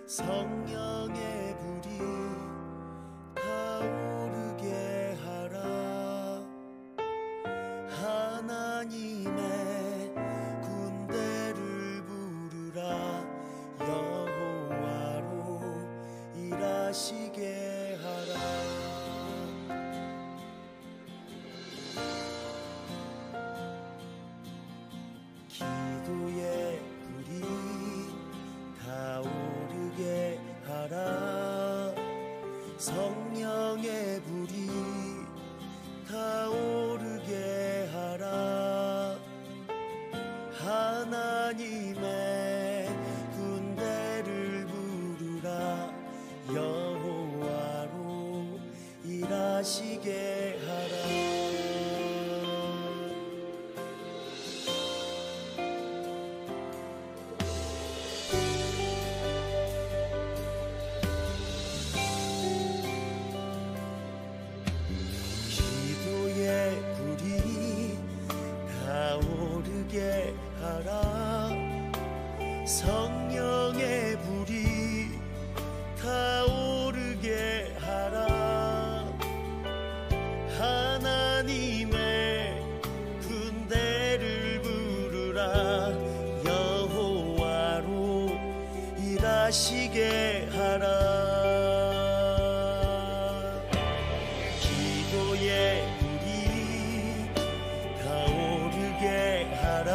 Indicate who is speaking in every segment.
Speaker 1: 성령의 불이 타오르게 하라. 하나님의 군대를 부르라. 여호와로 일하시게 하라. 기도의 불이 타오르게 하라. 성령의 불이 타오르게 하라. 하나님의 군대를 부르라. 여호와로 일하시게 하라. 하라. 성령의 불이 타오르게 하라. 하나님의 군대를 부르라. 여호와로 일하시게 하라. 기도의 불이 타오르게 하라.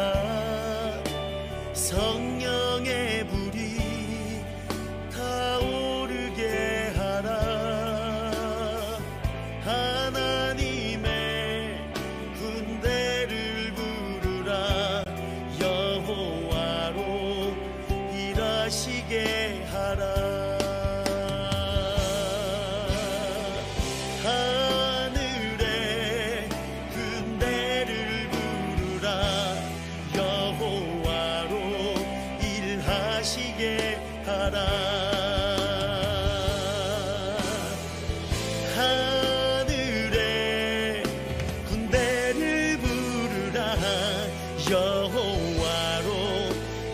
Speaker 1: 성령의 불이 타오르게 하라. 하나님의 군대를 부르라. 여호와로 일하시게 하라. 하늘의 군대를 부르라. 여호와로 일하시게 하라. 하늘의 군대를 부르라. 여호와로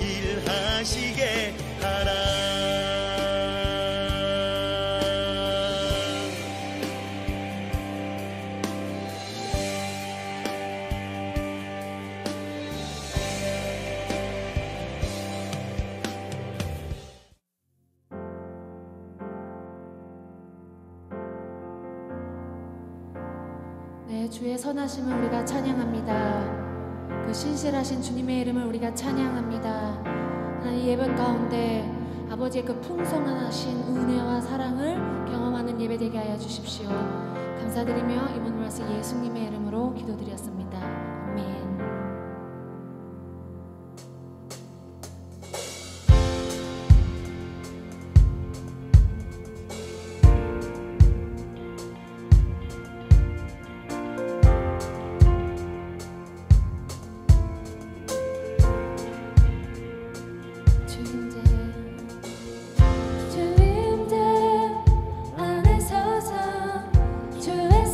Speaker 1: 일하시게 하라.
Speaker 2: 네, 주의 선하심을 우리가 찬양합니다. 그 신실하신 주님의 이름을 우리가 찬양합니다. 하나님, 예배 가운데 아버지의 그 풍성하신 은혜와 사랑을 경험하는 예배 되게 하여 주십시오. 감사드리며 이번 말씀 예수님의 이름으로 기도드렸습니다. 아멘.
Speaker 3: 주의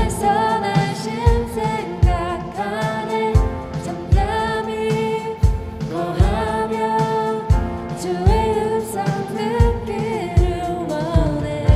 Speaker 3: 선하심 생각하네.
Speaker 4: 주의 음성 듣기를 원해.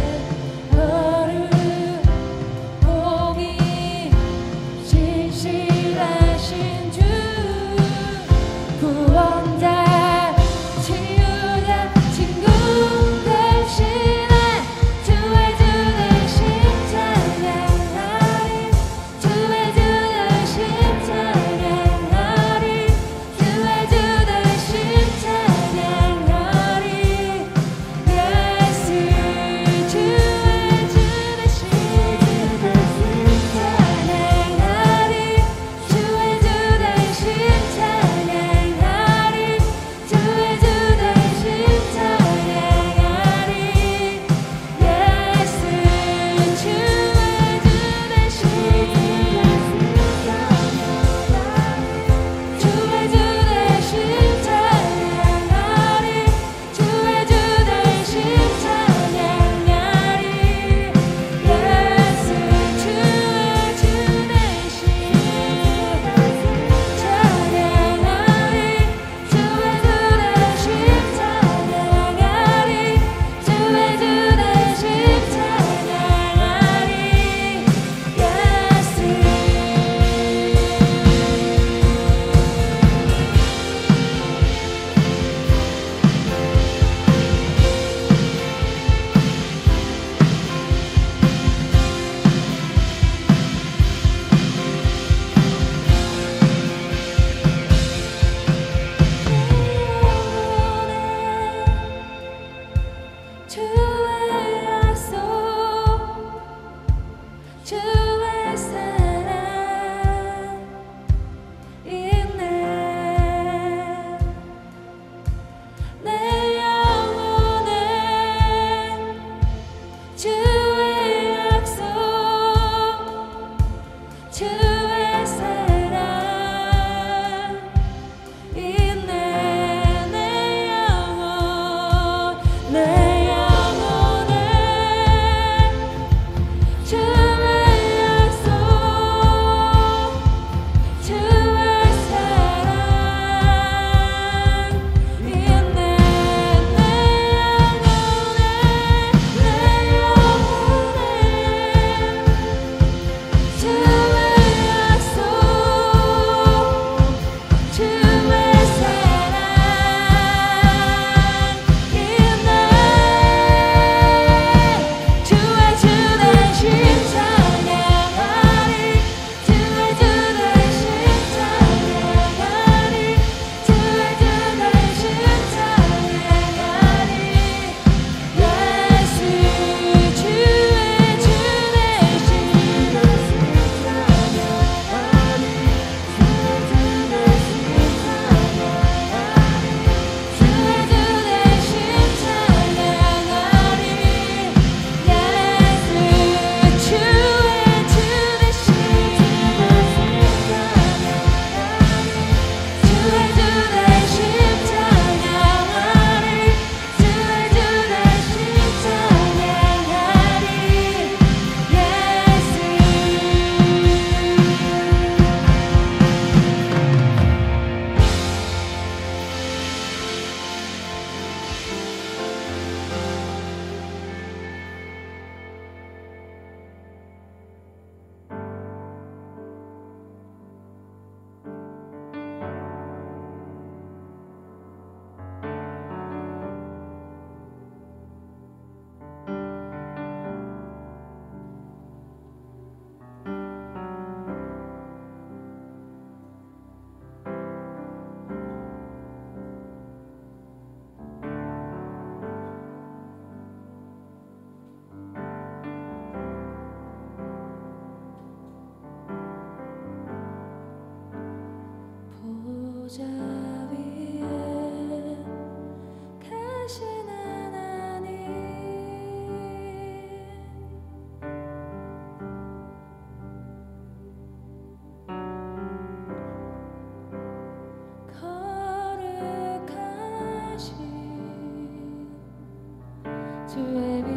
Speaker 3: 주의 빛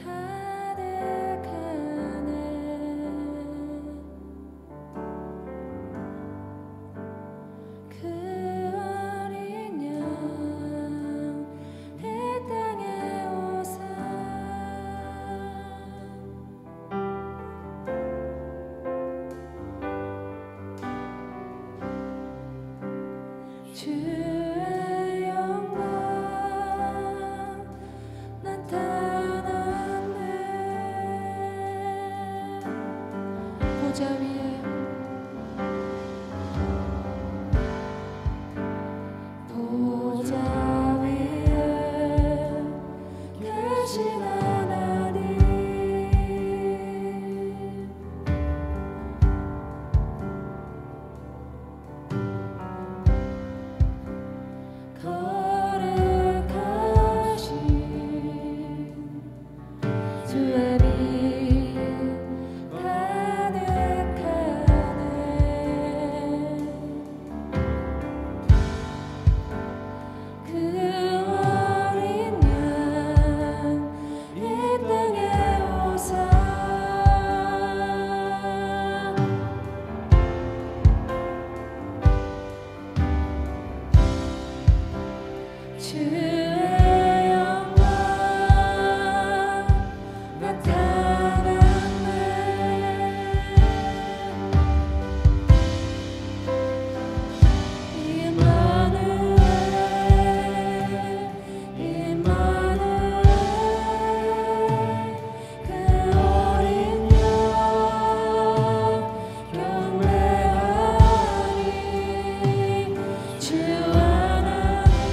Speaker 3: 가득하네. 그 어린 양 이 땅에 오사 주의 영광 나타났네. 보좌 위에 보좌 위에 계신 하나님 거룩하신 주의 빛 가득하네. 그 어린 양 이 땅에 오사 주의 영광 나타났네. 임마누엘 임마누엘 그 어린 양 경배하리. 주 하나님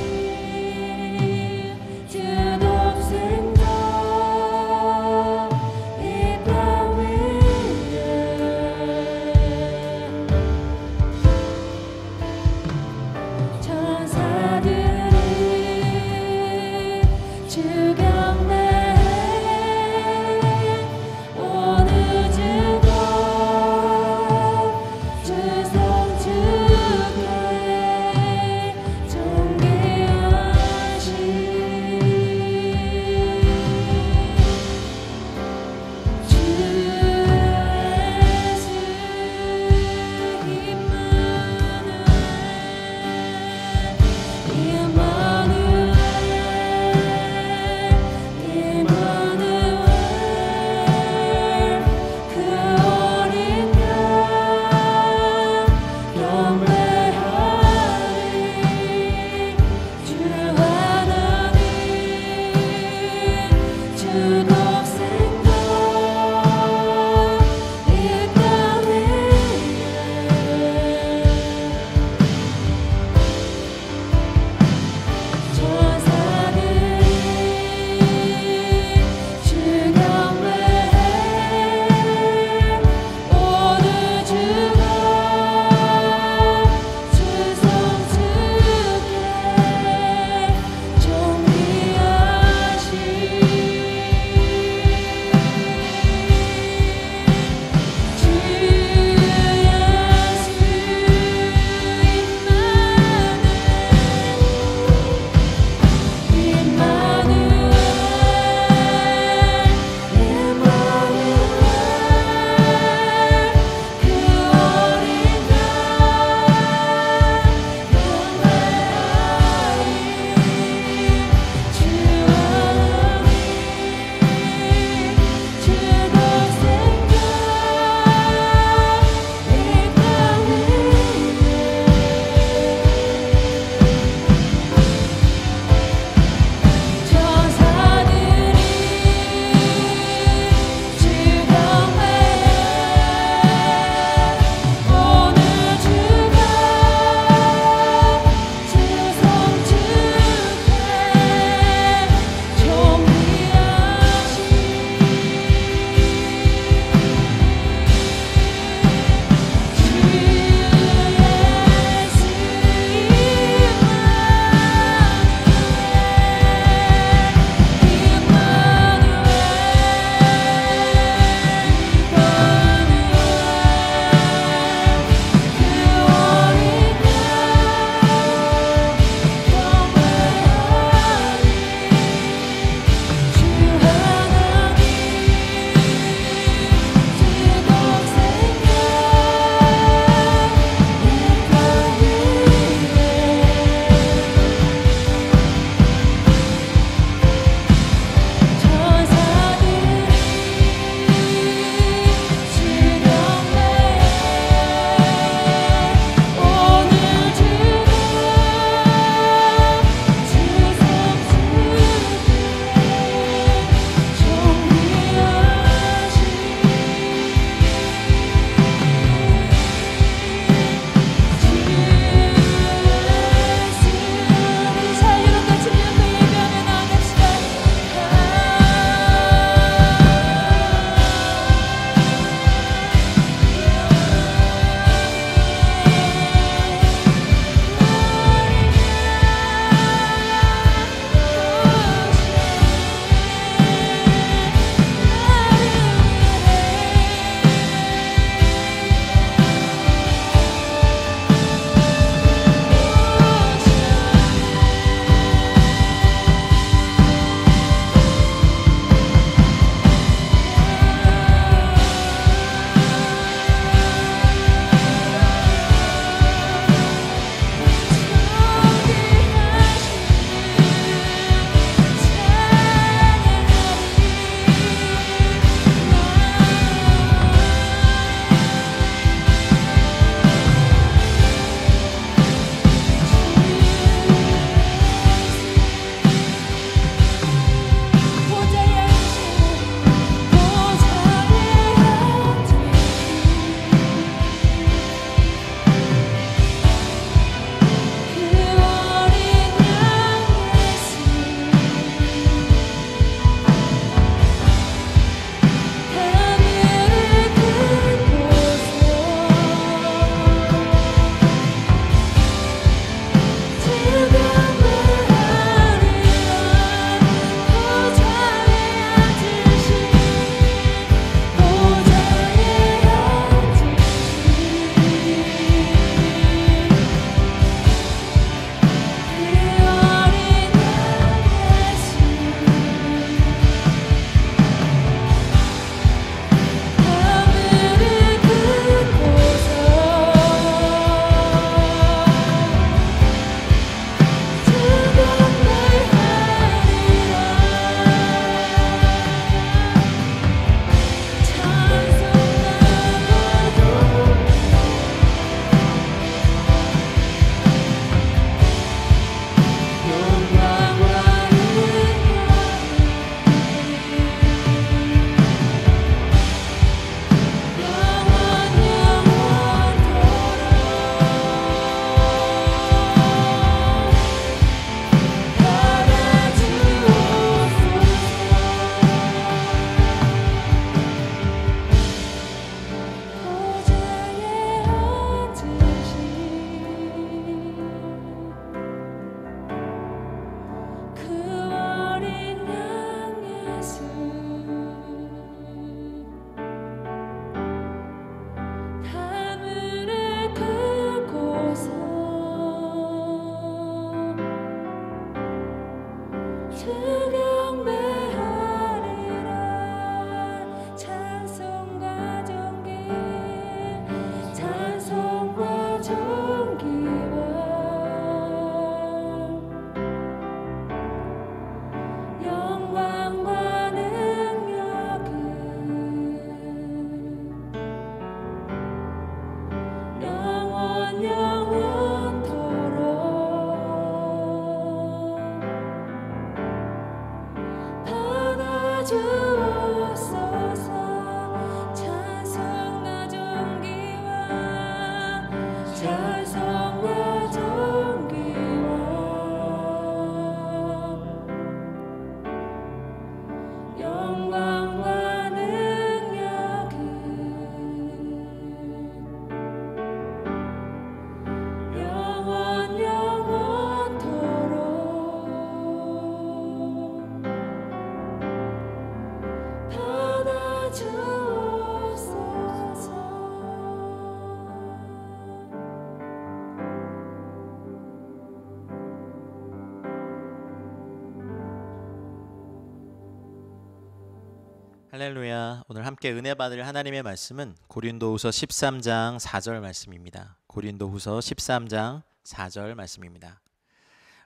Speaker 4: 할렐루야. 오늘 함께 은혜 받을 하나님의 말씀은 고린도후서 13장 4절 말씀입니다. 고린도후서 13장 4절 말씀입니다.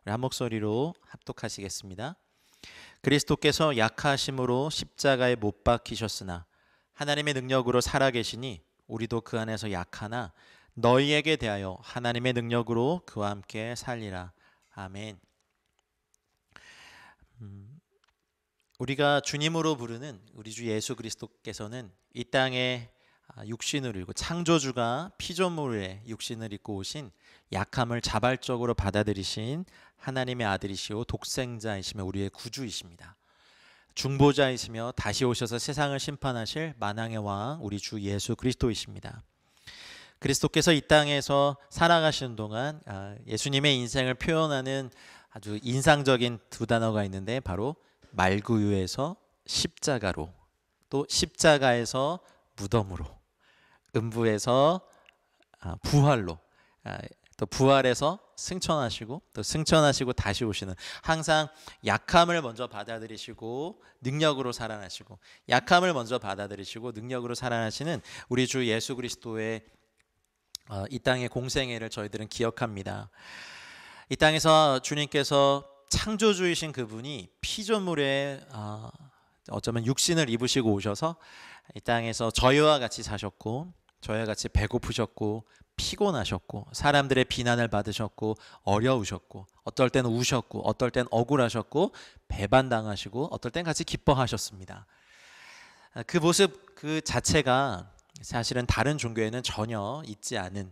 Speaker 4: 우리 한 목소리로 합독하시겠습니다. 그리스도께서 약하심으로 십자가에 못 박히셨으나 하나님의 능력으로 살아계시니 우리도 그 안에서 약하나 너희에게 대하여 하나님의 능력으로 그와 함께 살리라. 아멘. 우리가 주님으로 부르는 우리 주 예수 그리스도께서는 이 땅에 육신을 입고 창조주가 피조물의 육신을 입고 오신 약함을 자발적으로 받아들이신 하나님의 아들이시오 독생자이시며 우리의 구주이십니다. 중보자이시며 다시 오셔서 세상을 심판하실 만왕의 왕 우리 주 예수 그리스도이십니다. 그리스도께서 이 땅에서 살아가시는 동안 예수님의 인생을 표현하는 아주 인상적인 두 단어가 있는데 바로 말구유에서 십자가로, 또 십자가에서 무덤으로, 음부에서 부활로, 또 부활에서 승천하시고 또 승천하시고 다시 오시는, 항상 약함을 먼저 받아들이시고 능력으로 살아나시고 약함을 먼저 받아들이시고 능력으로 살아나시는 우리 주 예수 그리스도의 이 땅의 공생애를 저희들은 기억합니다. 이 땅에서 주님께서 창조주이신 그분이 피조물에 어쩌면 육신을 입으시고 오셔서 이 땅에서 저희와 같이 사셨고 저희와 같이 배고프셨고 피곤하셨고 사람들의 비난을 받으셨고 어려우셨고 어떨 때는 우셨고 어떨 때는 억울하셨고 배반당하시고 어떨 땐 같이 기뻐하셨습니다. 그 모습 그 자체가 사실은 다른 종교에는 전혀 있지 않은,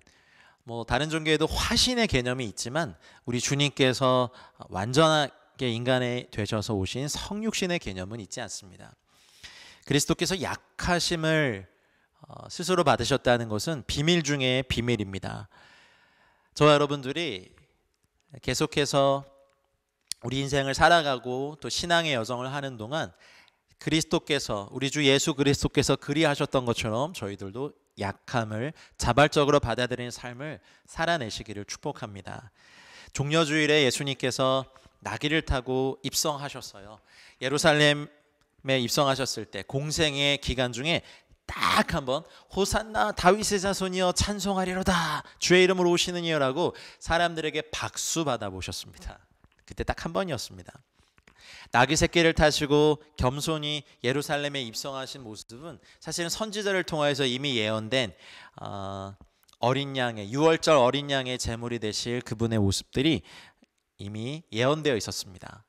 Speaker 4: 다른 종교에도 화신의 개념이 있지만 우리 주님께서 완전하게 인간이 되셔서 오신 성육신의 개념은 있지 않습니다. 그리스도께서 약하심을 스스로 받으셨다는 것은 비밀 중에 비밀입니다. 저와 여러분들이 계속해서 우리 인생을 살아가고 또 신앙의 여정을 하는 동안 그리스도께서, 우리 주 예수 그리스도께서 그리하셨던 것처럼 저희들도 약함을 자발적으로 받아들이는 삶을 살아내시기를 축복합니다. 종려주일에 예수님께서 나귀를 타고 입성하셨어요. 예루살렘에 입성하셨을 때 공생의 기간 중에 딱 한번 호산나 다윗의 자손이여 찬송하리로다 주의 이름으로 오시는 이여라고 사람들에게 박수 받아보셨습니다. 그때 딱 한 번이었습니다. 나귀 새끼를 타시고 겸손히 예루살렘에 입성하신 모습은 사실은 선지자를 통하여서 이미 예언된 어린 양의, 유월절 어린 양의 제물이 되실 그분의 모습들이 이미 예언되어 있었습니다.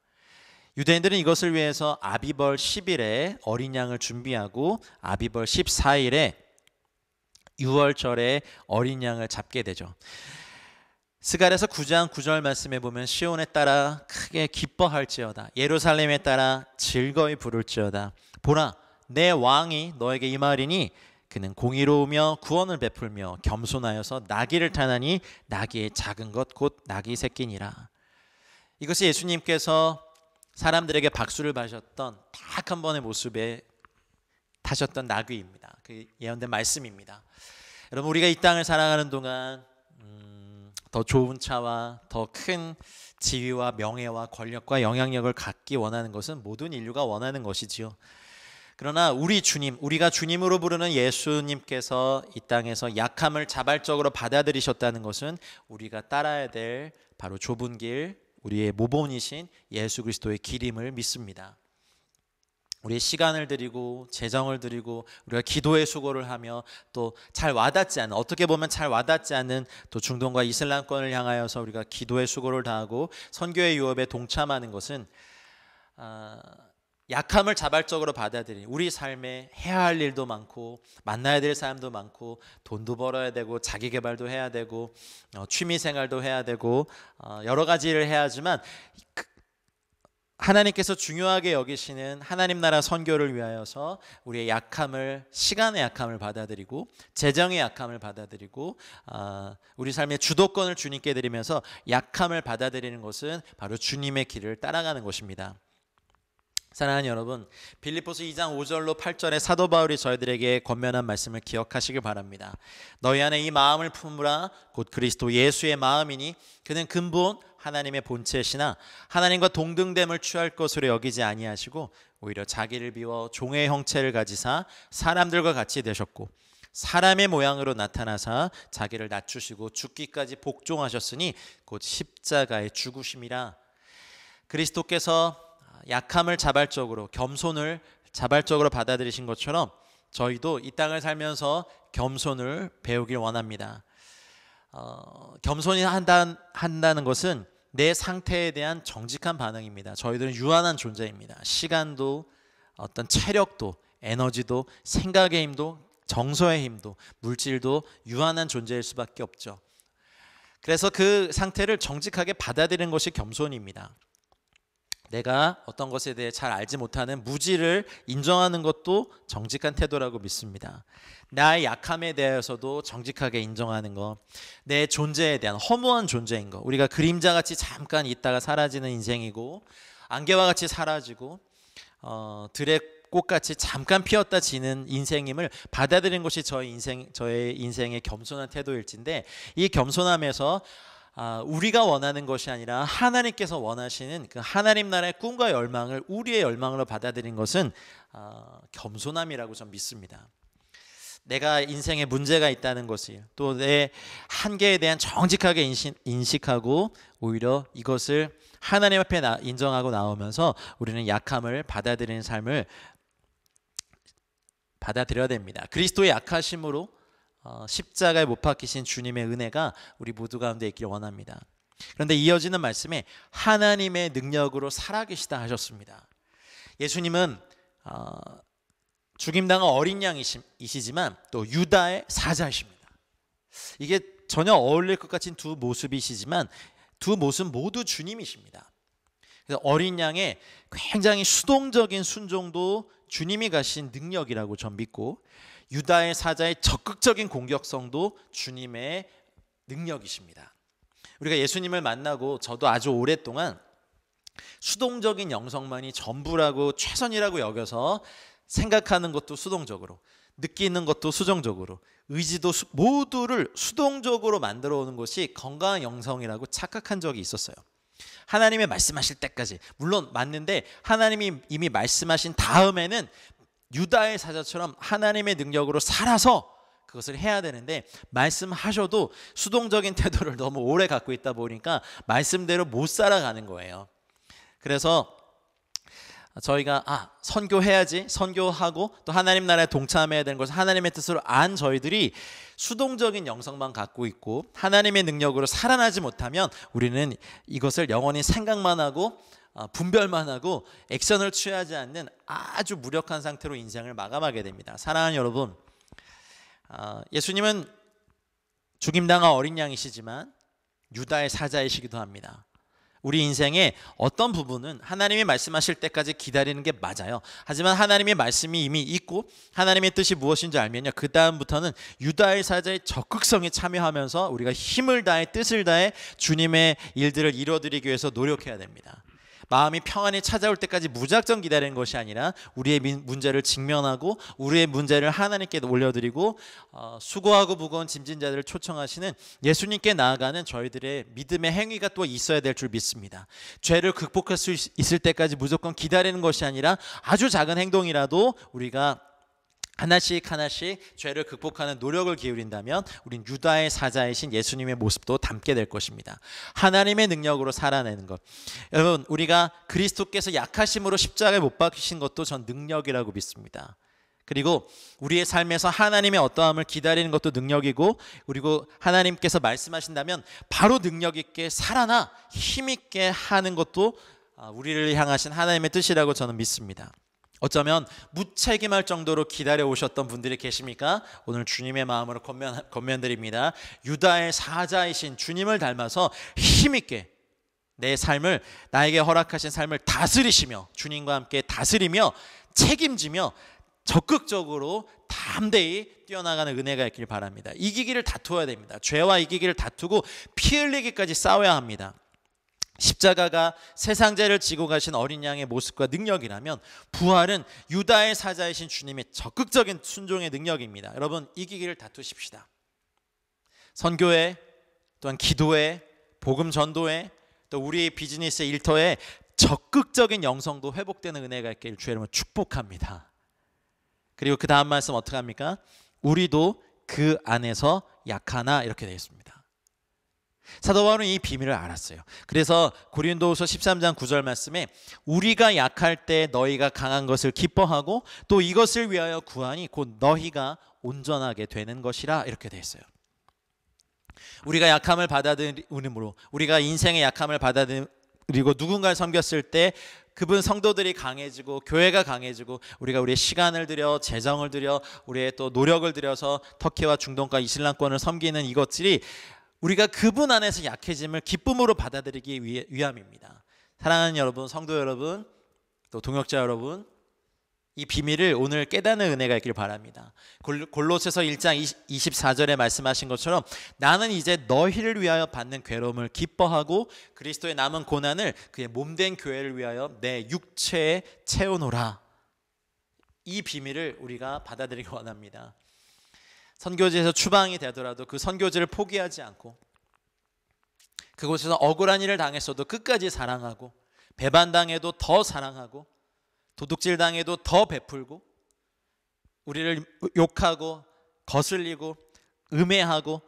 Speaker 4: 유대인들은 이것을 위해서 아비벌 10일에 어린 양을 준비하고 아비벌 14일에 유월절에 어린 양을 잡게 되죠. 스가랴서 9장 9절 말씀에 보면 시온에 따라 크게 기뻐할지어다 예루살렘에 따라 즐거이 부를지어다 보라 내 왕이 너에게 임하리니 그는 공의로우며 구원을 베풀며 겸손하여서 나귀를 타나니 나귀의 작은 것 곧 나귀 새끼니라. 이것이 예수님께서 사람들에게 박수를 받으셨던 딱 한 번의 모습에 타셨던 나귀입니다. 그 예언된 말씀입니다. 여러분, 우리가 이 땅을 살아가는 동안 더 좋은 차와 더 큰 지위와 명예와 권력과 영향력을 갖기 원하는 것은 모든 인류가 원하는 것이지요. 그러나 우리 주님, 우리가 주님으로 부르는 예수님께서 이 땅에서 약함을 자발적으로 받아들이셨다는 것은 우리가 따라야 될 바로 좁은 길, 우리의 모본이신 예수 그리스도의 길임을 믿습니다. 우리의 시간을 드리고 재정을 드리고 우리가 기도의 수고를 하며 또 잘 와닿지 않은, 어떻게 보면 잘 와닿지 않는 또 중동과 이슬람권을 향하여서 우리가 기도의 수고를 다하고 선교의 유업에 동참하는 것은 약함을 자발적으로 받아들이는, 우리 삶에 해야 할 일도 많고 만나야 될 사람도 많고 돈도 벌어야 되고 자기 개발도 해야 되고 취미 생활도 해야 되고 여러 가지를 해야 하지만 하나님께서 중요하게 여기시는 하나님 나라 선교를 위하여서 우리의 약함을, 시간의 약함을 받아들이고 재정의 약함을 받아들이고 우리 삶의 주도권을 주님께 드리면서 약함을 받아들이는 것은 바로 주님의 길을 따라가는 것입니다. 사랑하는 여러분, 빌립보서 2장 5절로 8절에 사도 바울이 저희들에게 권면한 말씀을 기억하시길 바랍니다. 너희 안에 이 마음을 품으라 곧 그리스도 예수의 마음이니 그는 근본 하나님의 본체시나 하나님과 동등됨을 취할 것으로 여기지 아니하시고 오히려 자기를 비워 종의 형체를 가지사 사람들과 같이 되셨고 사람의 모양으로 나타나사 자기를 낮추시고 죽기까지 복종하셨으니 곧 십자가의 죽으심이라. 그리스도께서 약함을 자발적으로 겸손을 자발적으로 받아들이신 것처럼 저희도 이 땅을 살면서 겸손을 배우길 원합니다. 겸손히 한다는 것은 내 상태에 대한 정직한 반응입니다. 저희들은 유한한 존재입니다. 시간도 어떤 체력도 에너지도 생각의 힘도 정서의 힘도 물질도 유한한 존재일 수밖에 없죠. 그래서 그 상태를 정직하게 받아들이는 것이 겸손입니다. 내가 어떤 것에 대해 잘 알지 못하는 무지를 인정하는 것도 정직한 태도라고 믿습니다. 나의 약함에 대해서도 정직하게 인정하는 것, 내 존재에 대한 허무한 존재인 것, 우리가 그림자같이 잠깐 있다가 사라지는 인생이고 안개와 같이 사라지고 들의 꽃같이 잠깐 피었다 지는 인생임을 받아들이는 것이 저의 인생의 겸손한 태도일진데, 이 겸손함에서 우리가 원하는 것이 아니라 하나님께서 원하시는 그 하나님 나라의 꿈과 열망을 우리의 열망으로 받아들인 것은 겸손함이라고 저는 믿습니다. 내가 인생에 문제가 있다는 것이 또 내 한계에 대한 정직하게 인식하고 오히려 이것을 하나님 앞에 인정하고 나오면서 우리는 약함을 받아들이는 삶을 받아들여야 됩니다. 그리스도의 약하심으로 십자가에 못 박히신 주님의 은혜가 우리 모두 가운데 있기를 원합니다. 그런데 이어지는 말씀에 하나님의 능력으로 살아계시다 하셨습니다. 예수님은 죽임당한 어린 양이시지만 또 유다의 사자이십니다. 이게 전혀 어울릴 것 같은 두 모습이시지만 두 모습 모두 주님이십니다. 그래서 어린 양의 굉장히 수동적인 순종도 주님이 가신 능력이라고 전 믿고, 유다의 사자의 적극적인 공격성도 주님의 능력이십니다. 우리가 예수님을 만나고 저도 아주 오랫동안 수동적인 영성만이 전부라고 최선이라고 여겨서 생각하는 것도 수동적으로, 느끼는 것도 수동적으로, 의지도 모두를 수동적으로 만들어 오는 것이 건강한 영성이라고 착각한 적이 있었어요. 하나님의 말씀하실 때까지, 물론 맞는데 하나님이 이미 말씀하신 다음에는 유다의 사자처럼 하나님의 능력으로 살아서 그것을 해야 되는데, 말씀하셔도 수동적인 태도를 너무 오래 갖고 있다 보니까 말씀대로 못 살아가는 거예요. 그래서 저희가 선교해야지, 선교하고 또 하나님 나라에 동참해야 되는 것을 하나님의 뜻으로 안 저희들이 수동적인 영성만 갖고 있고 하나님의 능력으로 살아나지 못하면 우리는 이것을 영원히 생각만 하고 분별만 하고 액션을 취하지 않는 아주 무력한 상태로 인생을 마감하게 됩니다. 사랑하는 여러분, 예수님은 죽임당한 어린 양이시지만 유다의 사자이시기도 합니다. 우리 인생의 어떤 부분은 하나님이 말씀하실 때까지 기다리는 게 맞아요. 하지만 하나님의 말씀이 이미 있고 하나님의 뜻이 무엇인지 알면요, 그 다음부터는 유다의 사자의 적극성에 참여하면서 우리가 힘을 다해 뜻을 다해 주님의 일들을 이뤄드리기 위해서 노력해야 됩니다. 마음이 평안히 찾아올 때까지 무작정 기다리는 것이 아니라 우리의 문제를 직면하고 우리의 문제를 하나님께 올려드리고 수고하고 무거운 짐진 자들을 초청하시는 예수님께 나아가는 저희들의 믿음의 행위가 또 있어야 될 줄 믿습니다. 죄를 극복할 수 있을 때까지 무조건 기다리는 것이 아니라 아주 작은 행동이라도 우리가 하나씩 죄를 극복하는 노력을 기울인다면 우린 유다의 사자이신 예수님의 모습도 담게 될 것입니다. 하나님의 능력으로 살아내는 것. 여러분, 우리가 그리스도께서 약하심으로 십자가에 못 박히신 것도 전 능력이라고 믿습니다. 그리고 우리의 삶에서 하나님의 어떠함을 기다리는 것도 능력이고, 그리고 하나님께서 말씀하신다면 바로 능력 있게 살아나 힘 있게 하는 것도 우리를 향하신 하나님의 뜻이라고 저는 믿습니다. 어쩌면 무책임할 정도로 기다려 오셨던 분들이 계십니까? 오늘 주님의 마음으로 권면드립니다. 유다의 사자이신 주님을 닮아서 힘있게 내 삶을, 나에게 허락하신 삶을 다스리시며 주님과 함께 다스리며 책임지며 적극적으로 담대히 뛰어나가는 은혜가 있길 바랍니다. 이기기를 다투어야 됩니다. 죄와 이기기를 다투고 피 흘리기까지 싸워야 합니다. 십자가가 세상 죄를 지고 가신 어린 양의 모습과 능력이라면 부활은 유다의 사자이신 주님의 적극적인 순종의 능력입니다. 여러분, 이기기를 다투십시다. 선교회, 또한 기도회, 복음 전도회, 또 우리 비즈니스 일터에 적극적인 영성도 회복되는 은혜가 있기를 주의 이름으로 축복합니다. 그리고 그 다음 말씀 어떻게 합니까? 우리도 그 안에서 약하나 이렇게 되어 있습니다. 사도 바울은 이 비밀을 알았어요. 그래서 고린도후서 13장 9절 말씀에 우리가 약할 때 너희가 강한 것을 기뻐하고 또 이것을 위하여 구하니 곧 너희가 온전하게 되는 것이라 이렇게 되어 있어요. 우리가 약함을 받아들임으로, 우리가 인생의 약함을 받아들이고 누군가를 섬겼을 때 그분 성도들이 강해지고 교회가 강해지고 우리가 우리의 시간을 들여 재정을 들여 우리의 또 노력을 들여서 터키와 중동과 이슬람권을 섬기는 이것들이 우리가 그분 안에서 약해짐을 기쁨으로 받아들이기 위함입니다. 사랑하는 여러분, 성도 여러분, 또 동역자 여러분, 이 비밀을 오늘 깨닫는 은혜가 있기를 바랍니다. 골로새서 1장 24절에 말씀하신 것처럼 나는 이제 너희를 위하여 받는 괴로움을 기뻐하고 그리스도의 남은 고난을 그의 몸된 교회를 위하여 내 육체에 채우노라. 이 비밀을 우리가 받아들이기 원합니다. 선교지에서 추방이 되더라도 그 선교지를 포기하지 않고 그곳에서 억울한 일을 당했어도 끝까지 사랑하고 배반당해도 더 사랑하고 도둑질당해도 더 베풀고 우리를 욕하고 거슬리고 음해하고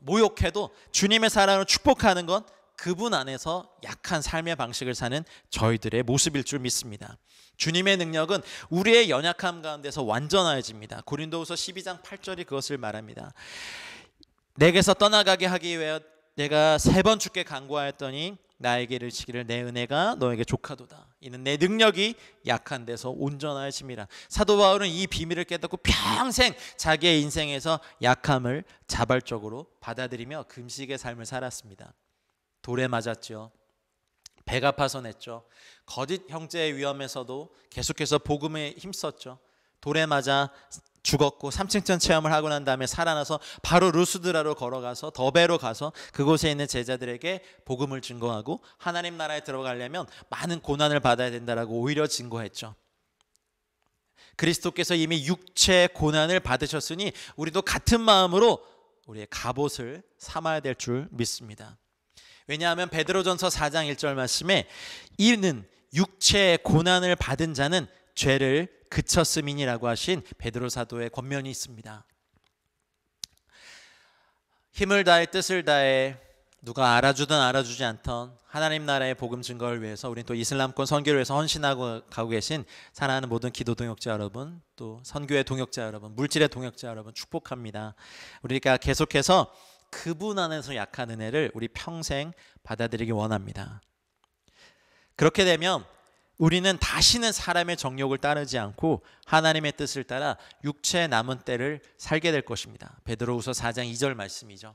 Speaker 4: 모욕해도 주님의 사랑을 축복하는 건 그분 안에서 약한 삶의 방식을 사는 저희들의 모습일 줄 믿습니다. 주님의 능력은 우리의 연약함 가운데서 완전해집니다. 고린도후서 12장 8절이 그것을 말합니다. 내게서 떠나가게 하기 위하여 내가 3번 주께 간구하였더니 나에게 이르시기를 내 은혜가 너에게 족하도다. 이는 내 능력이 약한 데서 온전하심이라. 사도 바울은 이 비밀을 깨닫고 평생 자기의 인생에서 약함을 자발적으로 받아들이며 금식의 삶을 살았습니다. 돌에 맞았죠. 배가 아파서 냈죠. 거짓 형제의 위험에서도 계속해서 복음에 힘썼죠. 돌에 맞아 죽었고 3층천 체험을 하고 난 다음에 살아나서 바로 루스드라로 걸어가서 더베로 가서 그곳에 있는 제자들에게 복음을 증거하고 하나님 나라에 들어가려면 많은 고난을 받아야 된다라고 오히려 증거했죠. 그리스도께서 이미 육체의 고난을 받으셨으니 우리도 같은 마음으로 우리의 갑옷을 삼아야 될 줄 믿습니다. 왜냐하면 베드로전서 4장 1절 말씀에 이는 육체의 고난을 받은 자는 죄를 그쳤음이니라고 하신 베드로 사도의 권면이 있습니다. 힘을 다해 뜻을 다해 누가 알아주든 알아주지 않던 하나님 나라의 복음 증거를 위해서 우린 또 이슬람권 선교를 위해서 헌신하고 가고 계신 사랑하는 모든 기도 동역자 여러분, 또 선교의 동역자 여러분, 물질의 동역자 여러분 축복합니다. 우리가 계속해서 그분 안에서 약한 은혜를 우리 평생 받아들이기 원합니다. 그렇게 되면 우리는 다시는 사람의 정욕을 따르지 않고 하나님의 뜻을 따라 육체의 남은 때를 살게 될 것입니다. 베드로후서 4장 2절 말씀이죠.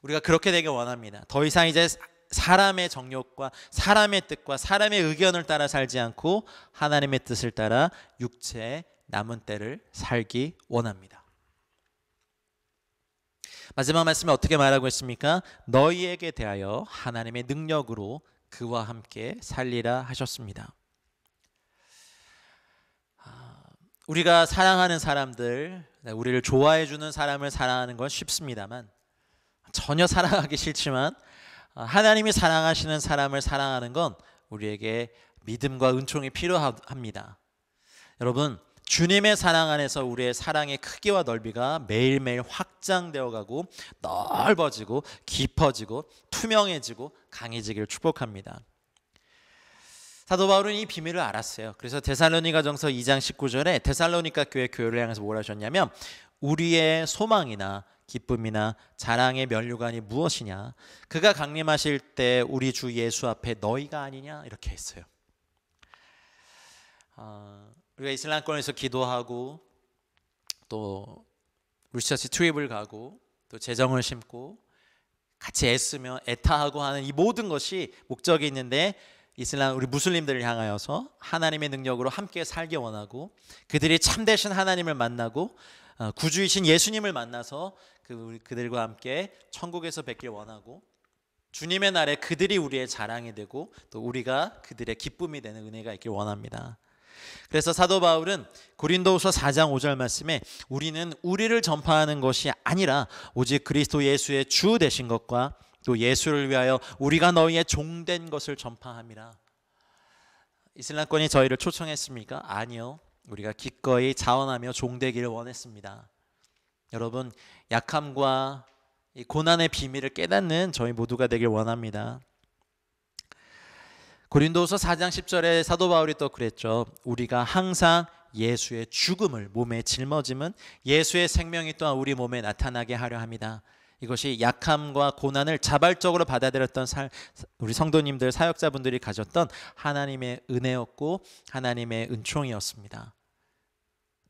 Speaker 4: 우리가 그렇게 되길 원합니다. 더 이상 이제 사람의 정욕과 사람의 뜻과 사람의 의견을 따라 살지 않고 하나님의 뜻을 따라 육체의 남은 때를 살기 원합니다. 마지막 말씀에 어떻게 말하고 있습니까? 너희에게 대하여 하나님의 능력으로 그와 함께 살리라 하셨습니다. 우리가 사랑하는 사람들, 우리를 좋아해 주는 사람을 사랑하는 건 쉽습니다만 전혀 사랑하기 싫지만 하나님이 사랑하시는 사람을 사랑하는 건 우리에게 믿음과 은총이 필요합니다. 여러분, 주님의 사랑 안에서 우리의 사랑의 크기와 넓이가 매일매일 확장되어 가고 넓어지고 깊어지고 투명해지고 강해지기를 축복합니다. 사도 바울은 이 비밀을 알았어요. 그래서 데살로니가전서 2장 19절에 데살로니가 교회를 향해서 뭐라 하셨냐면 우리의 소망이나 기쁨이나 자랑의 면류관이 무엇이냐? 그가 강림하실 때 우리 주 예수 앞에 너희가 아니냐? 이렇게 했어요. 우리가 이슬람권에서 기도하고 또 리서치 트립을 가고 또 재정을 심고 같이 애쓰며 애타하고 하는 이 모든 것이 목적이 있는데 우리 무슬림들을 향하여서 하나님의 능력으로 함께 살기 원하고 그들이 참되신 하나님을 만나고 구주이신 예수님을 만나서 그들과 함께 천국에서 뵙길 원하고 주님의 날에 그들이 우리의 자랑이 되고 또 우리가 그들의 기쁨이 되는 은혜가 있길 원합니다. 그래서 사도 바울은 고린도후서 4장 5절 말씀에 우리는 우리를 전파하는 것이 아니라 오직 그리스도 예수의 주 되신 것과 또 예수를 위하여 우리가 너희의 종된 것을 전파함이라. 이슬람권이 저희를 초청했습니까? 아니요. 우리가 기꺼이 자원하며 종되기를 원했습니다. 여러분, 약함과 이 고난의 비밀을 깨닫는 저희 모두가 되길 원합니다. 고린도후서 4장 10절에 사도 바울이 또 그랬죠. 우리가 항상 예수의 죽음을 몸에 짊어짐은 예수의 생명이 또한 우리 몸에 나타나게 하려 합니다. 이것이 약함과 고난을 자발적으로 받아들였던 우리 성도님들, 사역자분들이 가졌던 하나님의 은혜였고 하나님의 은총이었습니다.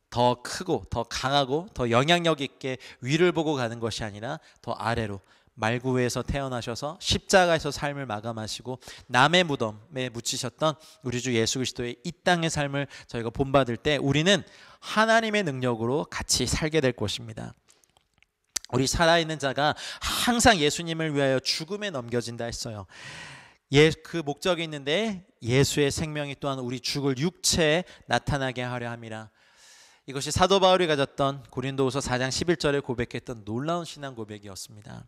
Speaker 4: 더 크고 더 강하고 더 영향력 있게 위를 보고 가는 것이 아니라 더 아래로 말구에서 태어나셔서 십자가에서 삶을 마감하시고 남의 무덤에 묻히셨던 우리 주 예수 그리스도의 이 땅의 삶을 저희가 본받을 때 우리는 하나님의 능력으로 같이 살게 될 것입니다. 우리 살아있는 자가 항상 예수님을 위하여 죽음에 넘겨진다 했어요. 그 목적이 있는데 예수의 생명이 또한 우리 죽을 육체에 나타나게 하려 함이라. 이것이 사도 바울이 가졌던 고린도후서 4장 11절에 고백했던 놀라운 신앙 고백이었습니다.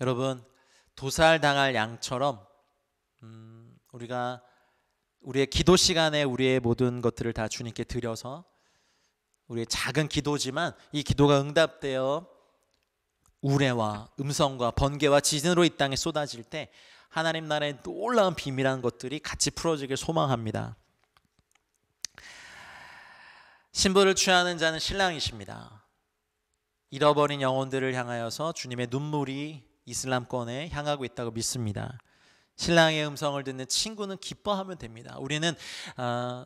Speaker 4: 여러분, 도살당할 양처럼 우리가 우리의 기도 시간에 우리의 모든 것들을 다 주님께 드려서 우리의 작은 기도지만 이 기도가 응답되어 우레와 음성과 번개와 지진으로 이 땅에 쏟아질 때 하나님 나라의 놀라운 비밀한 것들이 같이 풀어지길 소망합니다. 신부를 취하는 자는 신랑이십니다. 잃어버린 영혼들을 향하여서 주님의 눈물이 이슬람권에 향하고 있다고 믿습니다. 신랑의 음성을 듣는 친구는 기뻐하면 됩니다. 우리는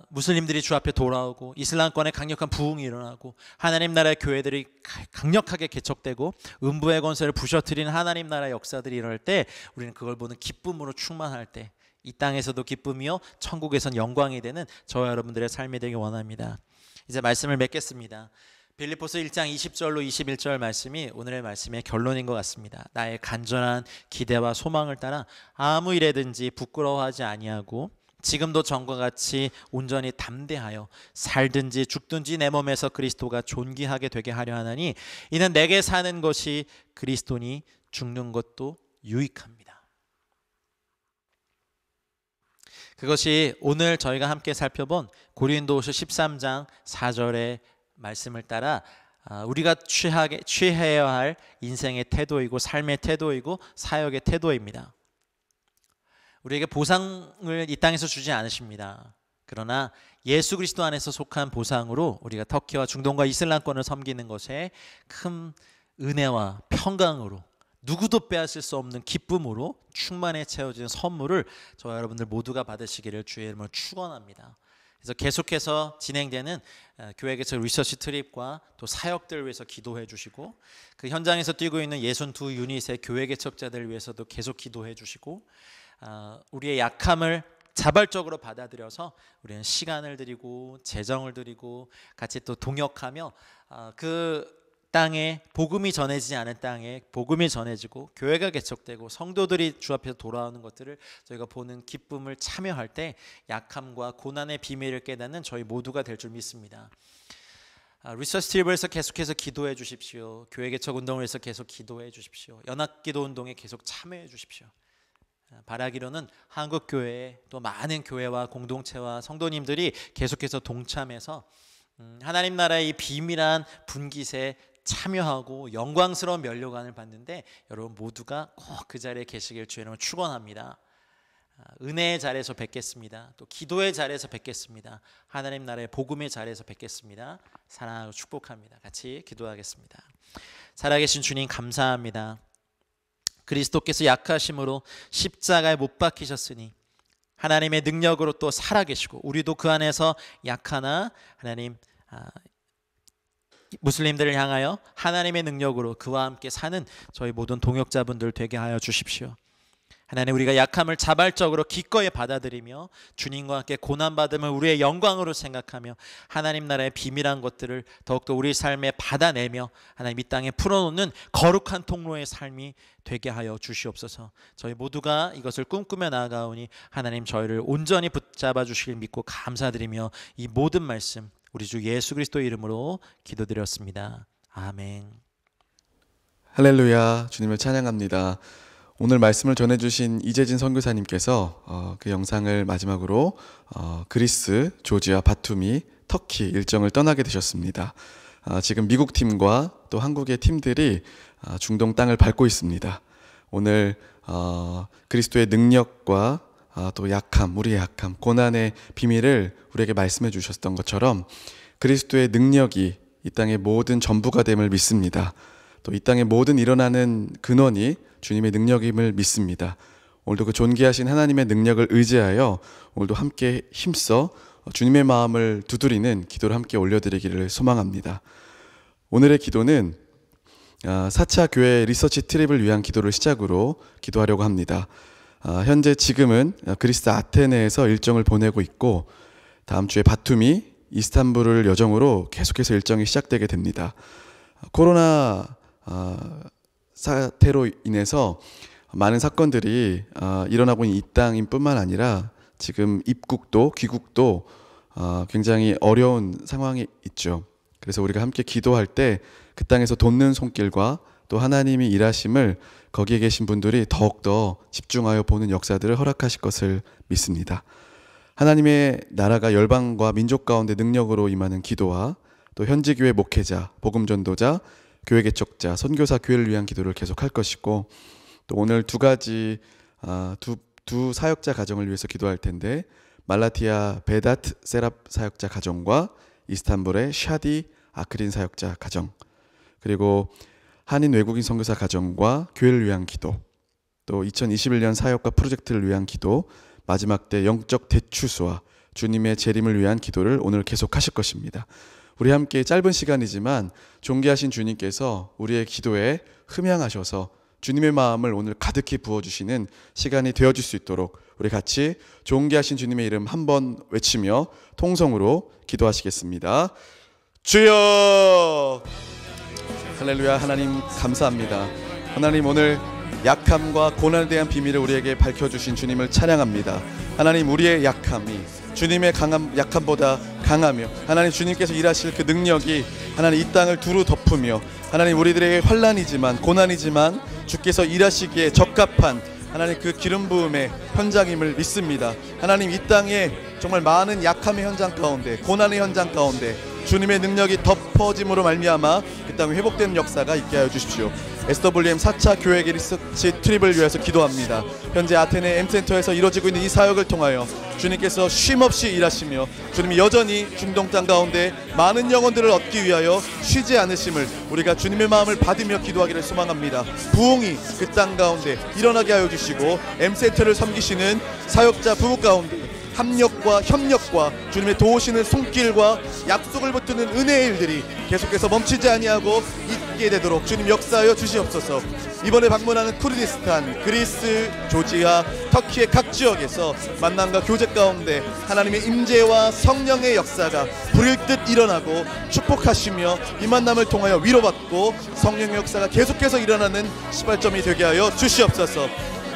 Speaker 4: 무슬림들이 주 앞에 돌아오고 이슬람권에 강력한 부흥이 일어나고 하나님 나라의 교회들이 강력하게 개척되고 음부의 권세를 부셔뜨리는 하나님 나라의 역사들이 일어날 때 우리는 그걸 보는 기쁨으로 충만할 때 이 땅에서도 기쁨이요 천국에선 영광이 되는 저와 여러분들의 삶이 되길 원합니다. 이제 말씀을 맺겠습니다. 빌립보서 1장 20절로 21절 말씀이 오늘의 말씀의 결론인 것 같습니다. 나의 간절한 기대와 소망을 따라 아무 일에든지 부끄러워하지 아니하고 지금도 전과 같이 온전히 담대하여 살든지 죽든지 내 몸에서 그리스도가 존귀하게 되게 하려 하나니 이는 내게 사는 것이 그리스도니 죽는 것도 유익합니다. 그것이 오늘 저희가 함께 살펴본 고린도후서 13장 4절의 말씀을 따라 우리가 취해야 할 인생의 태도이고 삶의 태도이고 사역의 태도입니다. 우리에게 보상을 이 땅에서 주지 않으십니다. 그러나 예수 그리스도 안에서 속한 보상으로 우리가 터키와 중동과 이슬람권을 섬기는 것에 큰 은혜와 평강으로 누구도 빼앗을 수 없는 기쁨으로 충만해 채워지는 선물을 저와 여러분들 모두가 받으시기를 주의 이름으로 축원합니다. 그래서 계속해서 진행되는 교회 개척 리서치 트립과 또 사역들을 위해서 기도해 주시고 그 현장에서 뛰고 있는 62 유닛의 교회 개척자들을 위해서도 계속 기도해 주시고 우리의 약함을 자발적으로 받아들여서 우리는 시간을 드리고 재정을 드리고 같이 또 동역하며 그 땅에 복음이 전해지지 않은 땅에 복음이 전해지고 교회가 개척되고 성도들이 주 앞에서 돌아오는 것들을 저희가 보는 기쁨을 참여할 때 약함과 고난의 비밀을 깨닫는 저희 모두가 될 줄 믿습니다. 리서치 트립에서 계속해서 기도해 주십시오. 교회 개척 운동을 해서 계속 기도해 주십시오. 연합기도 운동에 계속 참여해 주십시오. 바라기로는 한국교회에 또 많은 교회와 공동체와 성도님들이 계속해서 동참해서 하나님 나라의 이 비밀한 분깃에 참여하고 영광스러운 면류관을 받는데 여러분 모두가 꼭 그 자리에 계시길 주의 이름으로 축원합니다. 은혜의 자리에서 뵙겠습니다. 또 기도의 자리에서 뵙겠습니다. 하나님 나라의 복음의 자리에서 뵙겠습니다. 사랑하고 축복합니다. 같이 기도하겠습니다. 살아계신 주님 감사합니다. 그리스도께서 약하심으로 십자가에 못 박히셨으니 하나님의 능력으로 또 살아계시고 우리도 그 안에서 약하나 하나님 무슬림들을 향하여 하나님의 능력으로 그와 함께 사는 저희 모든 동역자분들 되게 하여 주십시오. 하나님 우리가 약함을 자발적으로 기꺼이 받아들이며 주님과 함께 고난받음을 우리의 영광으로 생각하며 하나님 나라의 비밀한 것들을 더욱더 우리 삶에 받아내며 하나님 이 땅에 풀어놓는 거룩한 통로의 삶이 되게 하여 주시옵소서. 저희 모두가 이것을 꿈꾸며 나아가오니 하나님 저희를 온전히 붙잡아 주시길 믿고 감사드리며 이 모든 말씀 우리 주 예수 그리스도의 이름으로 기도드렸습니다. 아멘.
Speaker 5: 할렐루야, 주님을 찬양합니다. 오늘 말씀을 전해주신 이재진 선교사님께서 그 영상을 마지막으로 그리스, 조지아, 바투미, 터키 일정을 떠나게 되셨습니다. 지금 미국 팀과 또 한국의 팀들이 중동 땅을 밟고 있습니다. 오늘 그리스도의 능력과 또 약함, 우리의 약함, 고난의 비밀을 우리에게 말씀해 주셨던 것처럼 그리스도의 능력이 이 땅의 모든 전부가 됨을 믿습니다. 또 이 땅의 모든 일어나는 근원이 주님의 능력임을 믿습니다. 오늘도 그 존귀하신 하나님의 능력을 의지하여 오늘도 함께 힘써 주님의 마음을 두드리는 기도를 함께 올려드리기를 소망합니다. 오늘의 기도는 4차 교회 리서치 트립을 위한 기도를 시작으로 기도하려고 합니다. 현재 지금은 그리스 아테네에서 일정을 보내고 있고 다음 주에 바투미, 이스탄불을 여정으로 계속해서 일정이 시작되게 됩니다. 코로나 사태로 인해서 많은 사건들이 일어나고 있는 이 땅인 뿐만 아니라 지금 입국도 귀국도 굉장히 어려운 상황에 있죠. 그래서 우리가 함께 기도할 때 그 땅에서 돋는 손길과 또 하나님이 일하심을 거기에 계신 분들이 더욱더 집중하여 보는 역사들을 허락하실 것을 믿습니다. 하나님의 나라가 열방과 민족 가운데 능력으로 임하는 기도와 또 현지 교회 목회자, 복음 전도자, 교회 개척자, 선교사 교회를 위한 기도를 계속할 것이고 또 오늘 두 가지 두 사역자 가정을 위해서 기도할 텐데 말라티아 베다트 세랍 사역자 가정과 이스탄불의 샤디 아크린 사역자 가정, 그리고 한인 외국인 선교사 가정과 교회를 위한 기도, 또 2021년 사역과 프로젝트를 위한 기도, 마지막 때 영적 대추수와 주님의 재림을 위한 기도를 오늘 계속하실 것입니다. 우리 함께 짧은 시간이지만 존귀하신 주님께서 우리의 기도에 흠양하셔서 주님의 마음을 오늘 가득히 부어주시는 시간이 되어질 수 있도록 우리 같이 존귀하신 주님의 이름 한번 외치며 통성으로 기도하시겠습니다. 주여! 할렐루야. 하나님 감사합니다. 하나님 오늘 약함과 고난에 대한 비밀을 우리에게 밝혀주신 주님을 찬양합니다. 하나님 우리의 약함이 주님의 약함보다 강하며 하나님 주님께서 일하실 그 능력이 하나님 이 땅을 두루 덮으며 하나님 우리들에게 환난이지만 고난이지만 주께서 일하시기에 적합한 하나님 그 기름 부음의 현장임을 믿습니다. 하나님 이 땅에 정말 많은 약함의 현장 가운데 고난의 현장 가운데 주님의 능력이 덮어짐으로 말미암아 그 땅에 회복되는 역사가 있게 하여 주십시오. SWM 4차 교회 리서치 트립을 위해서 기도합니다. 현재 아테네 M센터에서 이루어지고 있는 이 사역을 통하여 주님께서 쉼없이 일하시며 주님이 여전히 중동 땅 가운데 많은 영혼들을 얻기 위하여 쉬지 않으심을 우리가 주님의 마음을 받으며 기도하기를 소망합니다. 부흥이 그 땅 가운데 일어나게 하여 주시고 M센터를 섬기시는 사역자 부부 가운데 합력과 협력과 주님의 도우시는 손길과 약속을 붙드는 은혜의 일들이 계속해서 멈추지 아니하고 있게 되도록 주님 역사하여 주시옵소서. 이번에 방문하는 쿠르디스탄, 그리스, 조지아, 터키의 각 지역에서 만남과 교제 가운데 하나님의 임재와 성령의 역사가 불일 듯 일어나고 축복하시며 이 만남을 통하여 위로받고 성령의 역사가 계속해서 일어나는 시발점이 되게 하여 주시옵소서.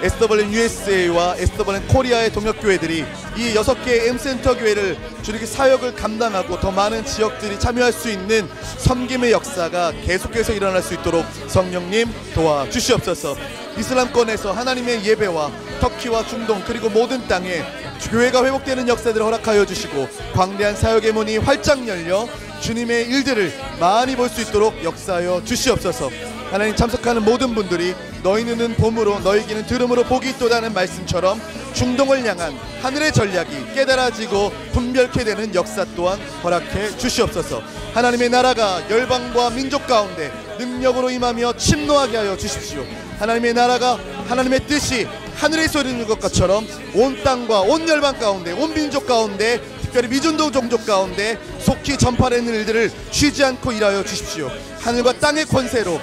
Speaker 5: SWM USA와 SWM 코리아의 동역교회들이 이 6개의 M센터 교회를 주님의 사역을 감당하고 더 많은 지역들이 참여할 수 있는 섬김의 역사가 계속해서 일어날 수 있도록 성령님 도와주시옵소서. 이슬람권에서 하나님의 예배와 터키와 중동 그리고 모든 땅에 교회가 회복되는 역사들을 허락하여 주시고 광대한 사역의 문이 활짝 열려 주님의 일들을 많이 볼 수 있도록 역사하여 주시옵소서. 하나님 참석하는 모든 분들이 너희 눈은 봄으로 너희 귀는 들음으로 복이 있도다는 말씀처럼 중동을 향한 하늘의 전략이 깨달아지고 분별케 되는 역사 또한 허락해 주시옵소서. 하나님의 나라가 열방과 민족 가운데 능력으로 임하며 침노하게 하여 주십시오. 하나님의 나라가 하나님의 뜻이 하늘에서 이루는 것처럼 온 땅과 온 열방 가운데 온 민족 가운데 특별히 미중도 종족 가운데 속히 전파되는 일들을 쉬지 않고 일하여 주십시오. 하늘과 땅의 권세로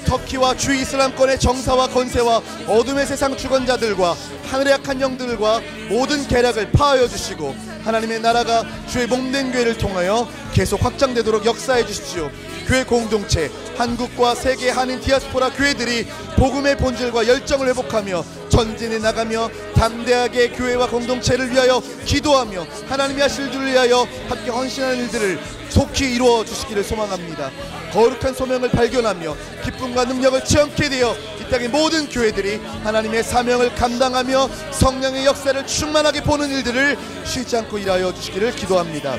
Speaker 5: 터키와 주이슬람권의 정사와 권세와 어둠의 세상 주권자들과 하늘의 약한 영들과 모든 계략을 파하여 주시고 하나님의 나라가 주의 몸된 교회를 통하여 계속 확장되도록 역사해 주십시오. 교회 공동체, 한국과 세계 한인 디아스포라 교회들이 복음의 본질과 열정을 회복하며 전진해 나가며 담대하게 교회와 공동체를 위하여 기도하며 하나님이 하실 일을 위하여 함께 헌신하는 일들을 속히 이루어 주시기를 소망합니다. 거룩한 소명을 발견하며 기쁨과 능력을 체험케 되어 이 이 땅의 모든 교회들이 하나님의 사명을 감당하며 성령의 역사를 충만하게 보는 일들을 쉬지 않고 일하여 주시기를 기도합니다.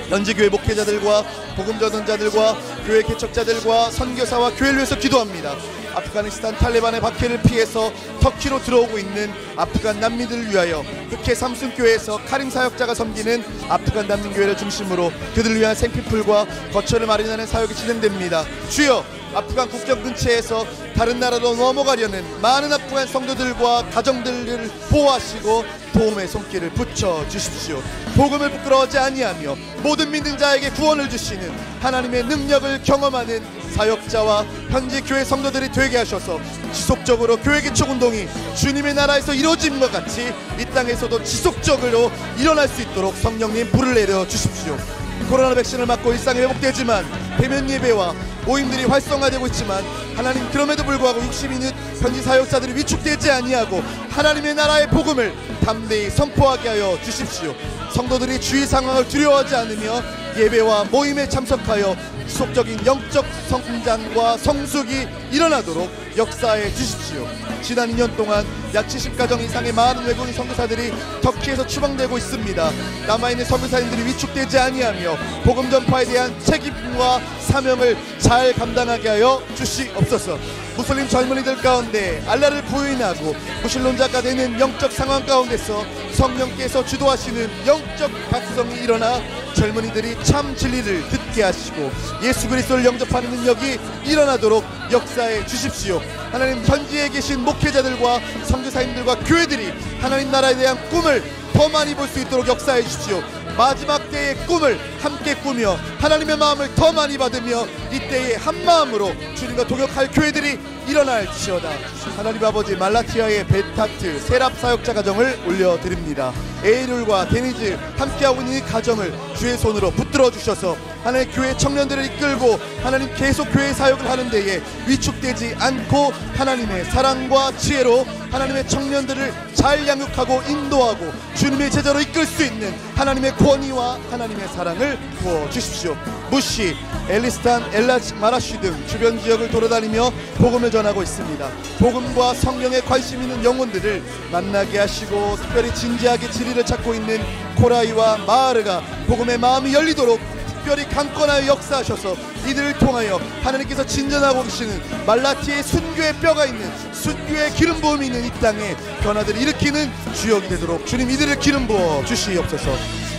Speaker 5: 현지 교회 목회자들과 복음 전도자들과 교회 개척자들과 선교사와 교회를 위해서 기도합니다. 아프가니스탄 탈레반의 박해를 피해서 터키로 들어오고 있는 아프간 난민들을 위하여 흑해 삼순교회에서 카림 사역자가 섬기는 아프간 난민교회를 중심으로 그들을 위한 생필풀과 거처를 마련하는 사역이 진행됩니다. 주여, 아프간 국경 근처에서 다른 나라로 넘어가려는 많은 아프간 성도들과 가정들을 보호하시고 도움의 손길을 붙여 주십시오. 복음을 부끄러워하지 아니하며 모든 믿는 자에게 구원을 주시는 하나님의 능력을 경험하는 사역자와 현지 교회 성도들이 되게 하셔서 지속적으로 교회 개척 운동이 주님의 나라에서 이루어짐과 같이 이 땅에서도 지속적으로 일어날 수 있도록 성령님 불을 내려 주십시오. 코로나 백신을 맞고 일상이 회복되지만 대면 예배와 모임들이 활성화되고 있지만 하나님, 그럼에도 불구하고 60인의 현지 사역자들이 위축되지 아니하고 하나님의 나라의 복음을 담대히 선포하게 하여 주십시오. 성도들이 주위 상황을 두려워하지 않으며 예배와 모임에 참석하여 지속적인 영적 성장과 성숙이 일어나도록 역사해 주십시오. 지난 2년 동안 약 70가정 이상의 많은 외국인 선교사들이 터키에서 추방되고 있습니다. 남아있는 선교사님들이 위축되지 아니하며 복음 전파에 대한 책임과 사명을 잘 감당하게 하여 주시옵소서. 무슬림 젊은이들 가운데 알라를 부인하고 무신론자가 되는 영적 상황 가운데서 성령께서 주도하시는 영적 각성이 일어나 젊은이들이 참 진리를 듣게 하시고 예수 그리스도를 영접하는 능력이 일어나도록 역사해 주십시오. 하나님, 현지에 계신 목회자들과 선교사님들과 교회들이 하나님 나라에 대한 꿈을 더 많이 볼 수 있도록 역사해 주십시오. 마지막 때의 꿈을 함께 꾸며 하나님의 마음을 더 많이 받으며 이때에 한마음으로 주님과 동역할 교회들이 일어날지어다. 하나님 아버지, 말라티아의 베타트 세랍 사역자 가정을 올려드립니다. 에이룰과 데니즈 함께하고 있는 이 가정을 주의 손으로 붙들어 주셔서 하나님 교회 청년들을 이끌고 하나님 계속 교회 사역을 하는 데에 위축되지 않고 하나님의 사랑과 지혜로 하나님의 청년들을 잘 양육하고 인도하고 주님의 제자로 이끌 수 있는 하나님의 권위와 하나님의 사랑을 부어주십시오. 무시, 엘리스탄, 마라쉬 등 주변 지역을 돌아다니며 복음을 전하고 있습니다. 복음과 성령에 관심 있는 영혼들을 만나게 하시고 특별히 진지하게 진리를 찾고 있는 코라이와 마하르가 복음의 마음이 열리도록 특별히 강권하여 역사하셔서 이들을 통하여 하나님께서 진전하고 계시는 말라티의 순교의 뼈가 있는 순교의 기름 부음이 있는 이 땅에 변화들을 일으키는 주역이 되도록 주님 이들을 기름 부어 주시옵소서.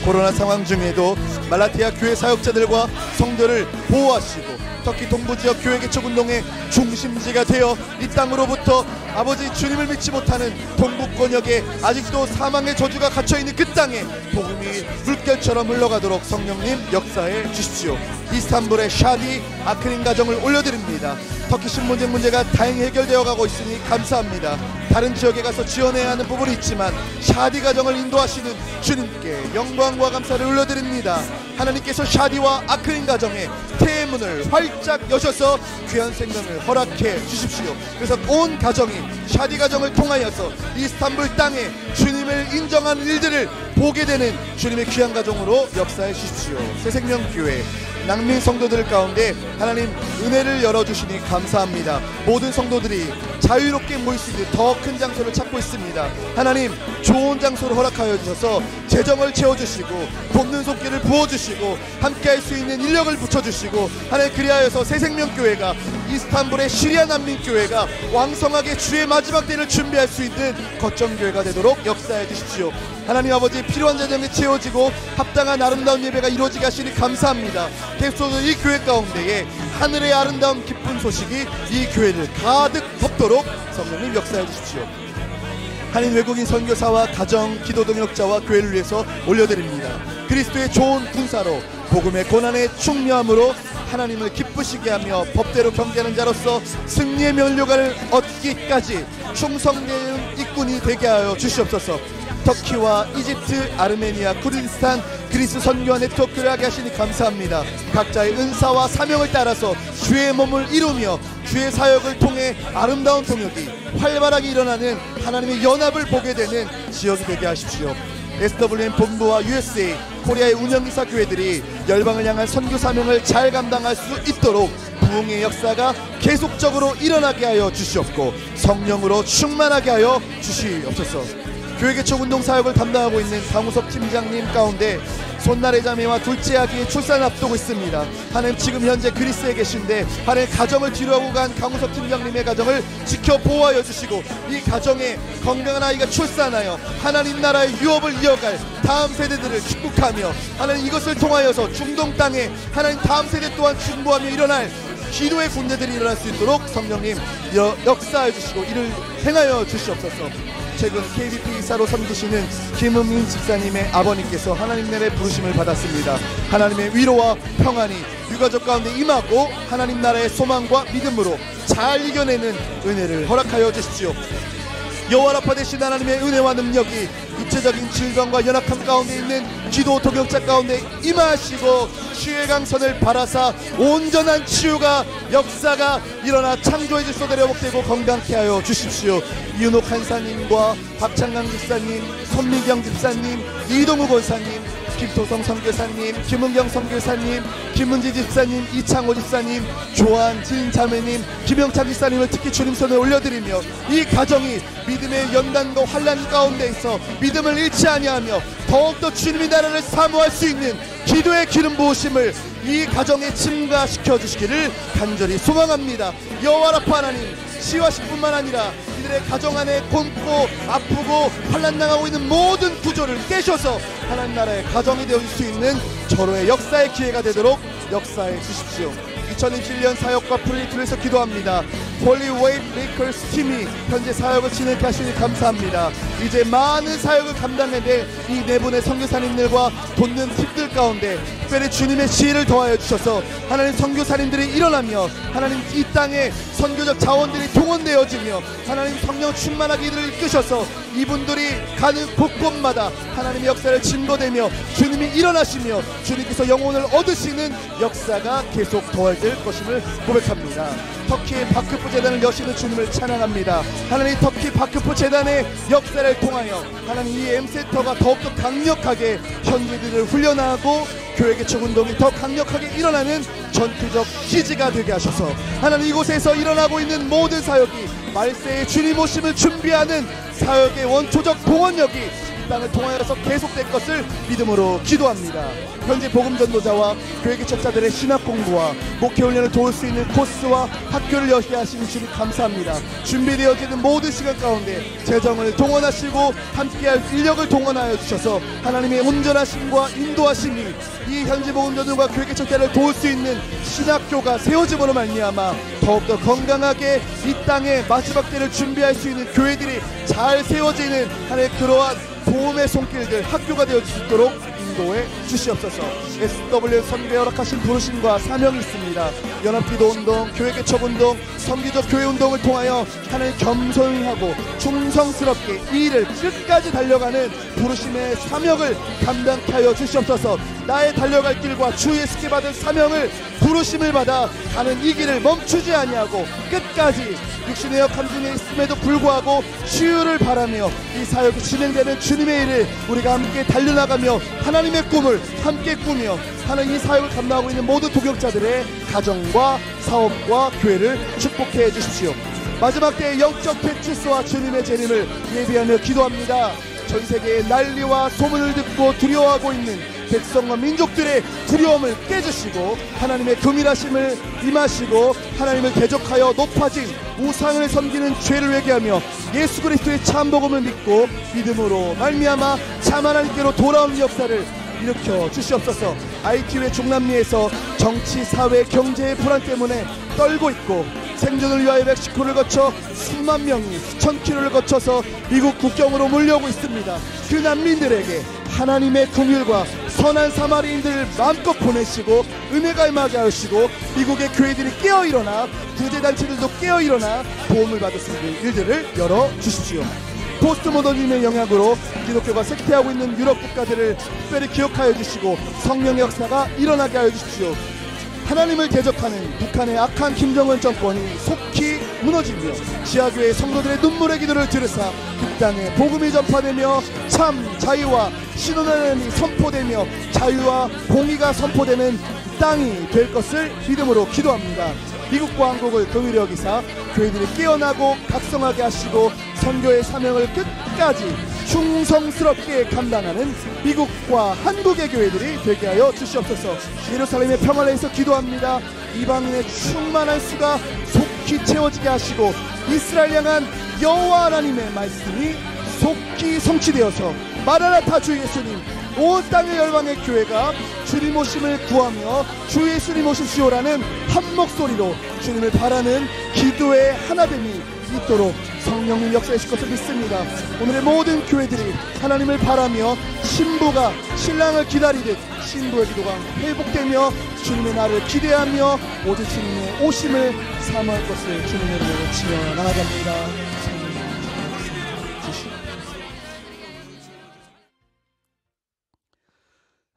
Speaker 5: 코로나 상황 중에도 말라티아 교회 사역자들과 성도를 보호하시고 터키 동부지역 교회 개척 운동의 중심지가 되어 이 땅으로부터 아버지 주님을 믿지 못하는 동북 권역에 아직도 사망의 저주가 갇혀있는 그 땅에 복음이 물결처럼 흘러가도록 성령님 역사해 주십시오. 이스탄불의 샤디 아크린 가정을 올려드립니다. 터키 신분쟁 문제가 다행히 해결되어 가고 있으니 감사합니다. 다른 지역에 가서 지원해야 하는 부분이 있지만 샤디 가정을 인도하시는 주님께 영광과 감사를 올려드립니다. 하나님께서 샤디와 아크린 가정의 태문을 활짝 여셔서 귀한 생명을 허락해 주십시오. 그래서 온 가정이 샤디 가정을 통하여서 이스탄불 땅에 주님을 인정하는 일들을 보게 되는 주님의 귀한 가정으로 역사해 주십시오. 새생명교회 낭민 성도들 가운데 하나님 은혜를 열어주시니 감사합니다. 모든 성도들이 자유롭게 모일 수 있는 더 큰 장소를 찾고 있습니다. 하나님 좋은 장소를 허락하여 주셔서 재정을 채워주시고 돕는 손길을 부어주시고 함께할 수 있는 인력을 붙여주시고 하나님 그리하여서 새생명교회가 이스탄불의 시리아 난민교회가 왕성하게 주의 마지막 때를 준비할 수 있는 거점교회가 되도록 역사해 주십시오. 하나님 아버지 필요한 재정이 채워지고 합당한 아름다운 예배가 이루어지게 하시니 감사합니다. 계속해서 이 교회 가운데에 하늘의 아름다운 기쁜 소식이 이 교회를 가득 덮도록 성령님 역사해 주십시오. 한인 외국인 선교사와 가정, 기도 동역자와 교회를 위해서 올려드립니다. 그리스도의 좋은 군사로 복음의 고난에 충묘함으로 하나님을 기쁘시게 하며 법대로 경계하는 자로서 승리의 면류관을 얻기까지 충성되는 일꾼이 되게 하여 주시옵소서. 터키와 이집트, 아르메니아, 쿠르디스탄, 그리스 선교와 네트워크를 하게 하시니 감사합니다. 각자의 은사와 사명을 따라서 주의 몸을 이루며 주의 사역을 통해 아름다운 동역이 활발하게 일어나는 하나님의 연합을 보게 되는 지역이 되게 하십시오. SWM 본부와 USA 코리아의 운영이사 교회들이 열방을 향한 선교 사명을 잘 감당할 수 있도록 부흥의 역사가 계속적으로 일어나게 하여 주시옵고 성령으로 충만하게 하여 주시옵소서. 교회개척운동 사역을 담당하고 있는 강우석 팀장님 가운데 손날의 자매와 둘째 아기의 출산을 앞두고 있습니다. 하나님 지금 현재 그리스에 계신데 하나님 가정을 뒤로하고 간 강우석 팀장님의 가정을 지켜 보호하여 주시고 이 가정에 건강한 아이가 출산하여 하나님 나라의 유업을 이어갈 다음 세대들을 축복하며 하나님 이것을 통하여서 중동 땅에 하나님 다음 세대 또한 중보하며 일어날 기도의 군대들이 일어날 수 있도록 성령님 역사해 주시고 이를 행하여 주시옵소서. 최근 KBP 이사로 섬기시는 김은민 집사님의 아버님께서 하나님 나라의 부르심을 받았습니다. 하나님의 위로와 평안이 유가족 가운데 임하고 하나님 나라의 소망과 믿음으로 잘 이겨내는 은혜를 허락하여 주십시오. 여호와 라파 되신 하나님의 은혜와 능력이 육체적인 질병과 연약함 가운데 있는 기도 동역자 가운데 임하시고 치유의 강선을 바라사 온전한 치유가 역사가 일어나 창조의 질서대로 회복되고 건강케 하여 주십시오. 이은옥 한사님과 박창강 집사님, 손미경 집사님, 이동우 권사님, 김토성 선교사님, 김은경 선교사님, 김은지 집사님, 이창호 집사님, 조한진 자매님, 김영찬 집사님을 특히 주님 손에 올려드리며 이 가정이 믿음의 연단과 환란 가운데 있어 믿음을 잃지 아니하며 더욱더 주님의 나라를 사모할 수 있는 기도의 기름 부으심을 이 가정에 침가시켜 주시기를 간절히 소망합니다. 여호와 라파 하나님, 시와시뿐만 아니라 이들의 가정 안에 곤고 아프고 환난당하고 있는 모든 구조를 깨셔서 하나님 나라의 가정이 되어줄 수 있는 절호의 역사의 기회가 되도록 역사해 주십시오. 2027년 사역과 프로젝트를 위해서 기도합니다. 홀리 웨이브 메이커스 팀이 현재 사역을 진행케 하시니 감사합니다. 이제 많은 사역을 감당해낼 이 네 분의 선교사님들과 돕는 팀들 가운데 특별히 주님의 지혜를 더하여 주셔서 하나님 선교사님들이 일어나며 하나님 이 땅에 선교적 자원들이 동원되어지며 하나님 성령 충만하게 이들을 이끄셔서 이분들이 가는 곳곳마다 하나님의 역사를 증거되며 주님이 일어나시며 주님께서 영혼을 얻으시는 역사가 계속 더해질 것임을 고백합니다. 터키의 바크프 재단을 여시는 주님을 찬양합니다. 하나님 터키 바크프 재단의 역사를 통하여 하나님 이 M센터가 더욱더 강력하게 현지들을 훈련하고 교회개척 운동이 더 강력하게 일어나는 전투적 기지가 되게 하셔서 하나님 이곳에서 일어나고 있는 모든 사역이 말세의 주님 오심을 준비하는 사역의 원초적 동원력이 이 땅을 통하여서 계속될 것을 믿음으로 기도합니다. 현재 복음전도자와 교회개척자들의 신학공부와 목회훈련을 도울 수 있는 코스와 학교를 여시게 하시는 주님 감사합니다. 준비되어지는 모든 시간 가운데 재정을 동원하시고 함께할 인력을 동원하여 주셔서 하나님의 온전하심과 인도하심이 이 현재 복음전도과 교회개척자를 도울 수 있는 신학교가 세워짐으로 말미암아 더욱더 건강하게 이 땅의 마지막 때를 준비할 수 있는 교회들이 잘 세워지는 하나의 그러한 도움의 손길들 학교가 되어줄 수 있도록 인도해 주시옵소서. SW 선교회 허락하신 부르심과 사명이 있습니다. 연합기도운동, 교회개척운동, 선기적 교회운동을 통하여 하나님 겸손히 하고 충성스럽게 이 일을 끝까지 달려가는 부르심의 사명을 감당케 하여 주시옵소서. 나의 달려갈 길과 주 예수께 받은 사명을 부르심을 받아 가는 이 길을 멈추지 아니하고 끝까지 육신의 역함 중에 있음에도 불구하고 치유를 바라며 이 사역이 진행되는 주님의 일을 우리가 함께 달려나가며 하나님의 꿈을 함께 꾸며 하나님 이 사역을 감당하고 있는 모든 동역자들의 가정과 사업과 교회를 축복해 주십시오. 마지막 때의 영적 배출소와 주님의 재림을 예비하며 기도합니다. 전 세계의 난리와 소문을 듣고 두려워하고 있는 백성과 민족들의 두려움을 깨주시고 하나님의 금일하심을 임하시고 하나님을 대적하여 높아진 우상을 섬기는 죄를 회개하며 예수 그리스도의 참 복음을 믿고 믿음으로 말미암아 참 하나님께로 돌아오는 역사를 일으켜 주시옵소서. IT의 중남미에서 정치, 사회, 경제의 불안 때문에 떨고 있고 생존을 위하여 멕시코를 거쳐 수만 명이 수천 킬로를 거쳐서 미국 국경으로 몰려오고 있습니다. 그 난민들에게 하나님의 긍휼과 선한 사마리인들을 마음껏 보내시고 은혜가 임하게 하시고 미국의 교회들이 깨어일어나 구제단체들도 깨어일어나 도움을 받을 수 있는 일들을 열어주십시오. 포스트모더니즘의 영향으로 기독교가 쇠퇴하고 있는 유럽 국가들을 특별히 기억하여 주시고 성령의 역사가 일어나게 하여 주십시오.
Speaker 6: 하나님을 대적하는 북한의 악한 김정은 정권이 속히 무너지며 지하교회 성도들의 눈물의 기도를 들으사 그 땅에 복음이 전파되며 참 자유와 신원하나님이 선포되며 자유와 공의가 선포되는 땅이 될 것을 믿음으로 기도합니다. 미국과 한국을 긍휼히 여기사 교회들이 깨어나고 각성하게 하시고 선교의 사명을 끝까지 충성스럽게 감당하는 미국과 한국의 교회들이 되게 하여 주시옵소서. 예루살렘의 평화를 위해서 기도합니다. 이방인의 충만한 수가 속히 채워지게 하시고 이스라엘 향한 여호와 하나님의 말씀이 속히 성취되어서 마라나타 주 예수님 온 땅의 열방의 교회가 주님 오심을 구하며 주 예수님 오십시오라는 한 목소리로 주님을 바라는 기도의 하나됨이 있도록 성령님 역사하실 것을 믿습니다. 오늘의 모든 교회들이 하나님을 바라며 신부가 신랑을 기다리듯 신부의 기도가 회복되며 주님의 날을 기대하며 오직 주님의 오심을 사모할 것을 주님의 이름으로 외치며 나아갑니다.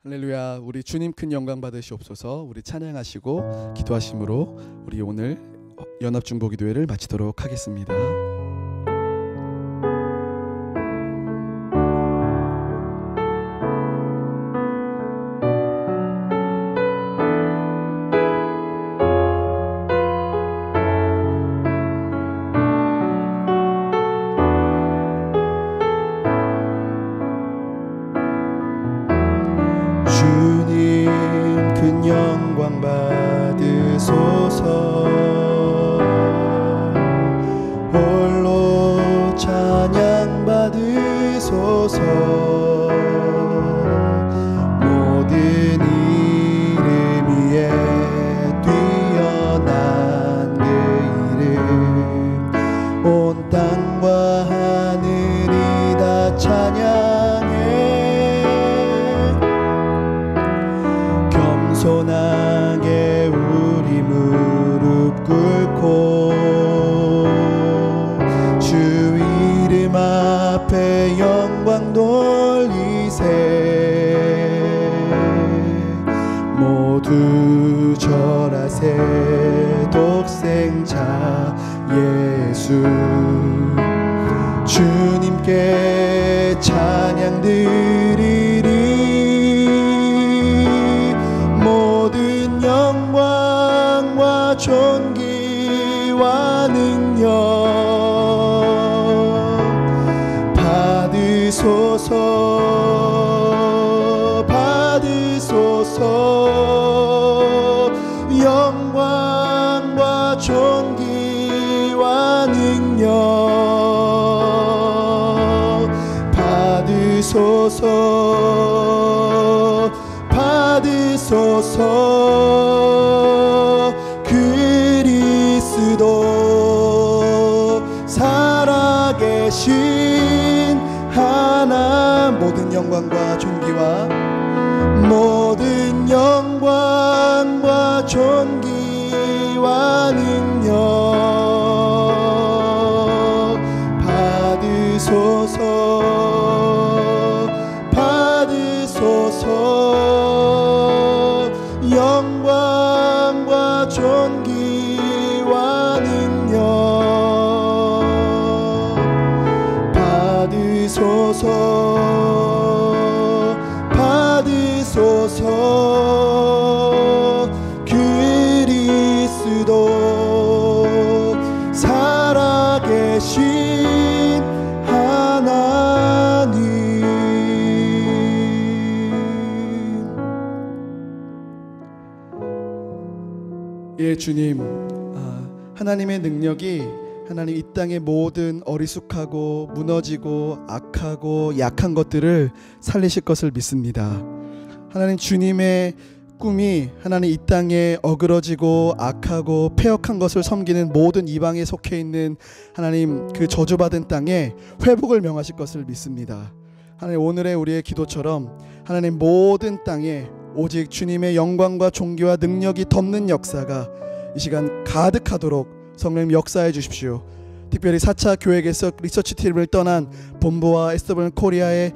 Speaker 6: 할렐루야. 우리 주님 큰 영광 받으시옵소서. 우리 찬양하시고 기도하심으로 우리 오늘 연합중보기도회를 마치도록 하겠습니다.
Speaker 7: 주님 큰 영광 받으소서. 홀로 찬양 받으소서. 모든 이름 위에 뛰어난 그 이름 온 땅과 하늘이 다 찬양해. 겸손하게 우리 무릎 꿇고 주 이름 앞에 영광 돌리세. 모두 절하세. 독생자 예수 주님께 찬양 드리리. 모든 영광과 존귀와 능력 받으소서. 받으소서. 영광과 존귀와 능력 받으소서. 받으소서. 그리스도 살아계신 하나 모든 영광과 존귀와 모든 영광과 존귀와 능력 받으소서. 받으소서. 영광과 존귀와 능력 받으소서. 받으소서. 그리스도 살아계신 하나님.
Speaker 6: 예, 주님, 하나님의 능력이 하나님 이 땅의 모든 어리숙하고 무너지고 악하고 약한 것들을 살리실 것을 믿습니다. 하나님 주님의 꿈이 하나님 이 땅에 어그러지고 악하고 패역한 것을 섬기는 모든 이방에 속해 있는 하나님 그 저주받은 땅에 회복을 명하실 것을 믿습니다. 하나님 오늘의 우리의 기도처럼 하나님 모든 땅에 오직 주님의 영광과 존귀와 능력이 덮는 역사가 이 시간 가득하도록 성령님 역사해 주십시오. 특별히 4차 교회에서 리서치팀을 떠난 본부와 SW 코리아의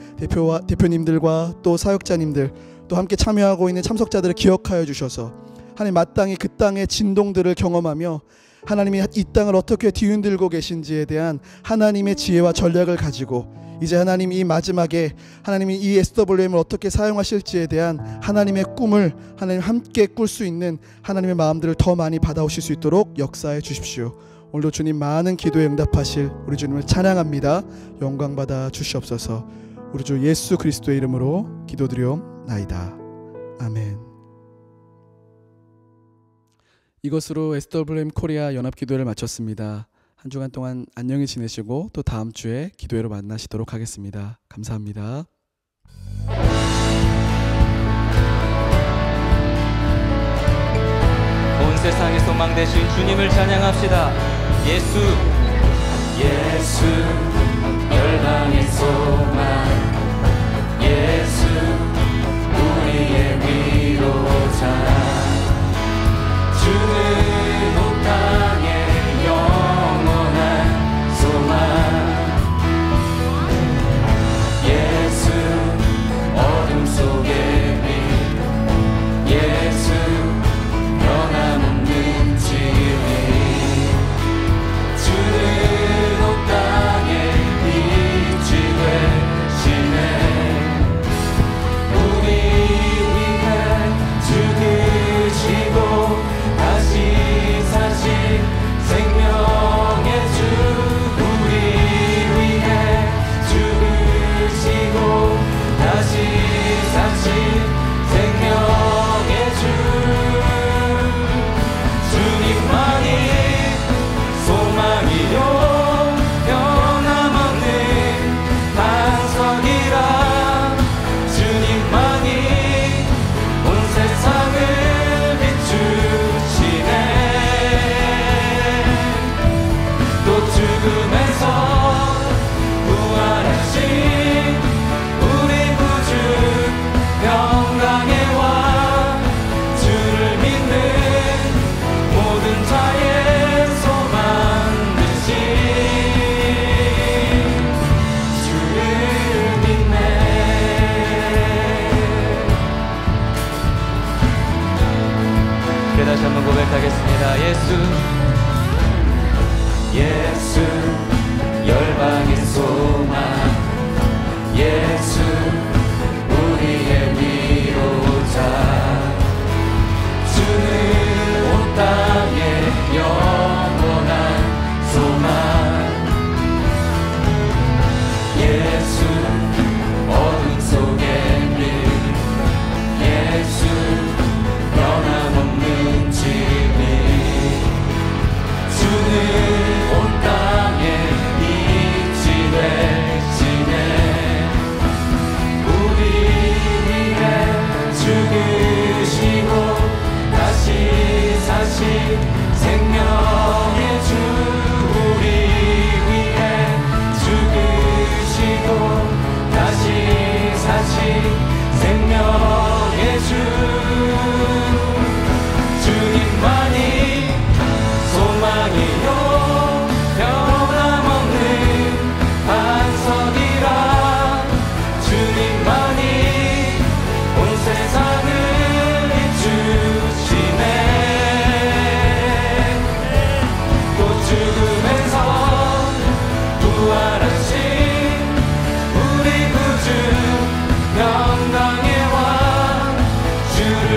Speaker 6: 대표님들과 또 사역자님들 또 함께 참여하고 있는 참석자들을 기억하여 주셔서 하나님 마땅히 그 땅의 진동들을 경험하며 하나님이 이 땅을 어떻게 뒤흔들고 계신지에 대한 하나님의 지혜와 전략을 가지고 이제 하나님 이 마지막에 하나님이 이 SWM을 어떻게 사용하실지에 대한 하나님의 꿈을 하나님 함께 꿀 수 있는 하나님의 마음들을 더 많이 받아오실 수 있도록 역사해 주십시오. 오늘도 주님 많은 기도에 응답하실 우리 주님을 찬양합니다. 영광 받아 주시옵소서. 우리 주 예수 그리스도의 이름으로 기도드리옵나이다. 아멘. 이것으로 SWM 코리아 연합기도회를 마쳤습니다. 한 주간 동안 안녕히 지내시고 또 다음 주에 기도회로 만나시도록 하겠습니다. 감사합니다.
Speaker 8: 온 세상의 소망 되신 주님을 찬양합시다. 예수 열방의 소망, 예수 우리의 위로자. 주는 온 땅의 영원한 소망, 예수 어둠 속의 빛, 예수 변함없는 진리. 주는 온 땅의 빛이 되시네. 우리 위해 죽으시고 다시 사신 생명의 주. 우리 위해 죽으시고 다시 사신 생명의 주. 주님만이 소망이요 변함없는 반석이라. 주님만이 온 세상을 비추시네. 또 죽음에서 부활하신 우리 구주 평강의 왕. 주를 믿는 모든 자의 소망 되신 주를 믿네. 다시 한번 고백하겠습니다. 예수 열방의 소망, 예수 우리의 위로자. 주는 온 땅의 영원한 소망, 예수 어둠 속의 빛, 예수 변함없는 진리. 주는 온 땅의 빛이 되시네. 우리 위해 죽으시고 다시 사신 생명의 주. 우리 위해 죽으시고 다시 사신 생명의 주. 주님만이 소망이요 변함없는 반석이라. 주님만이 온 세상을 비추시네. 또 죽음에서 부활하신 우리 구주 평강의 왕. 주를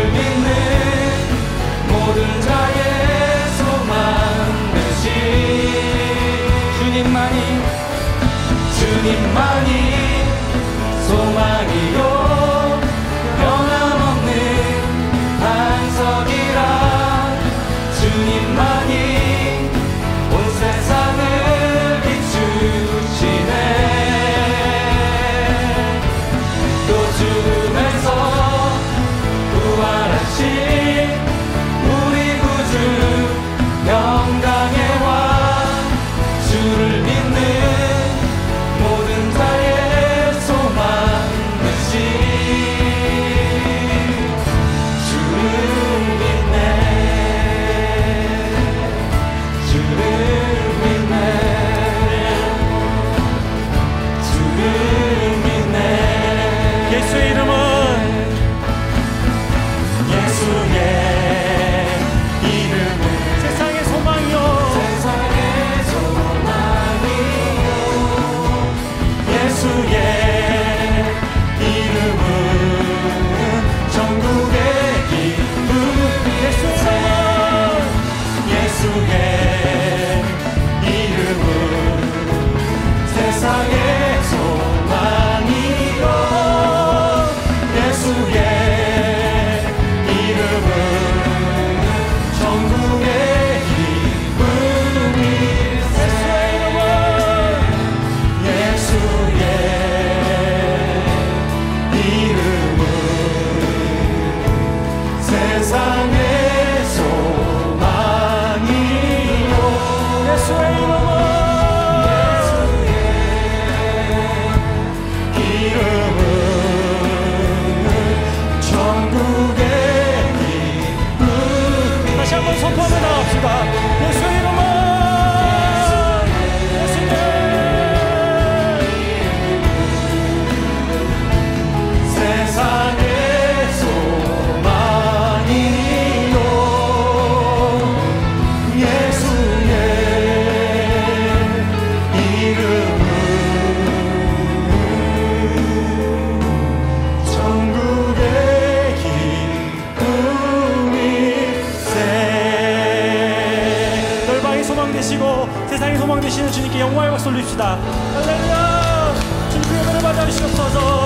Speaker 9: 박수 올립시다. 할렐루야. 주님 그 예배를 받아주시옵소서.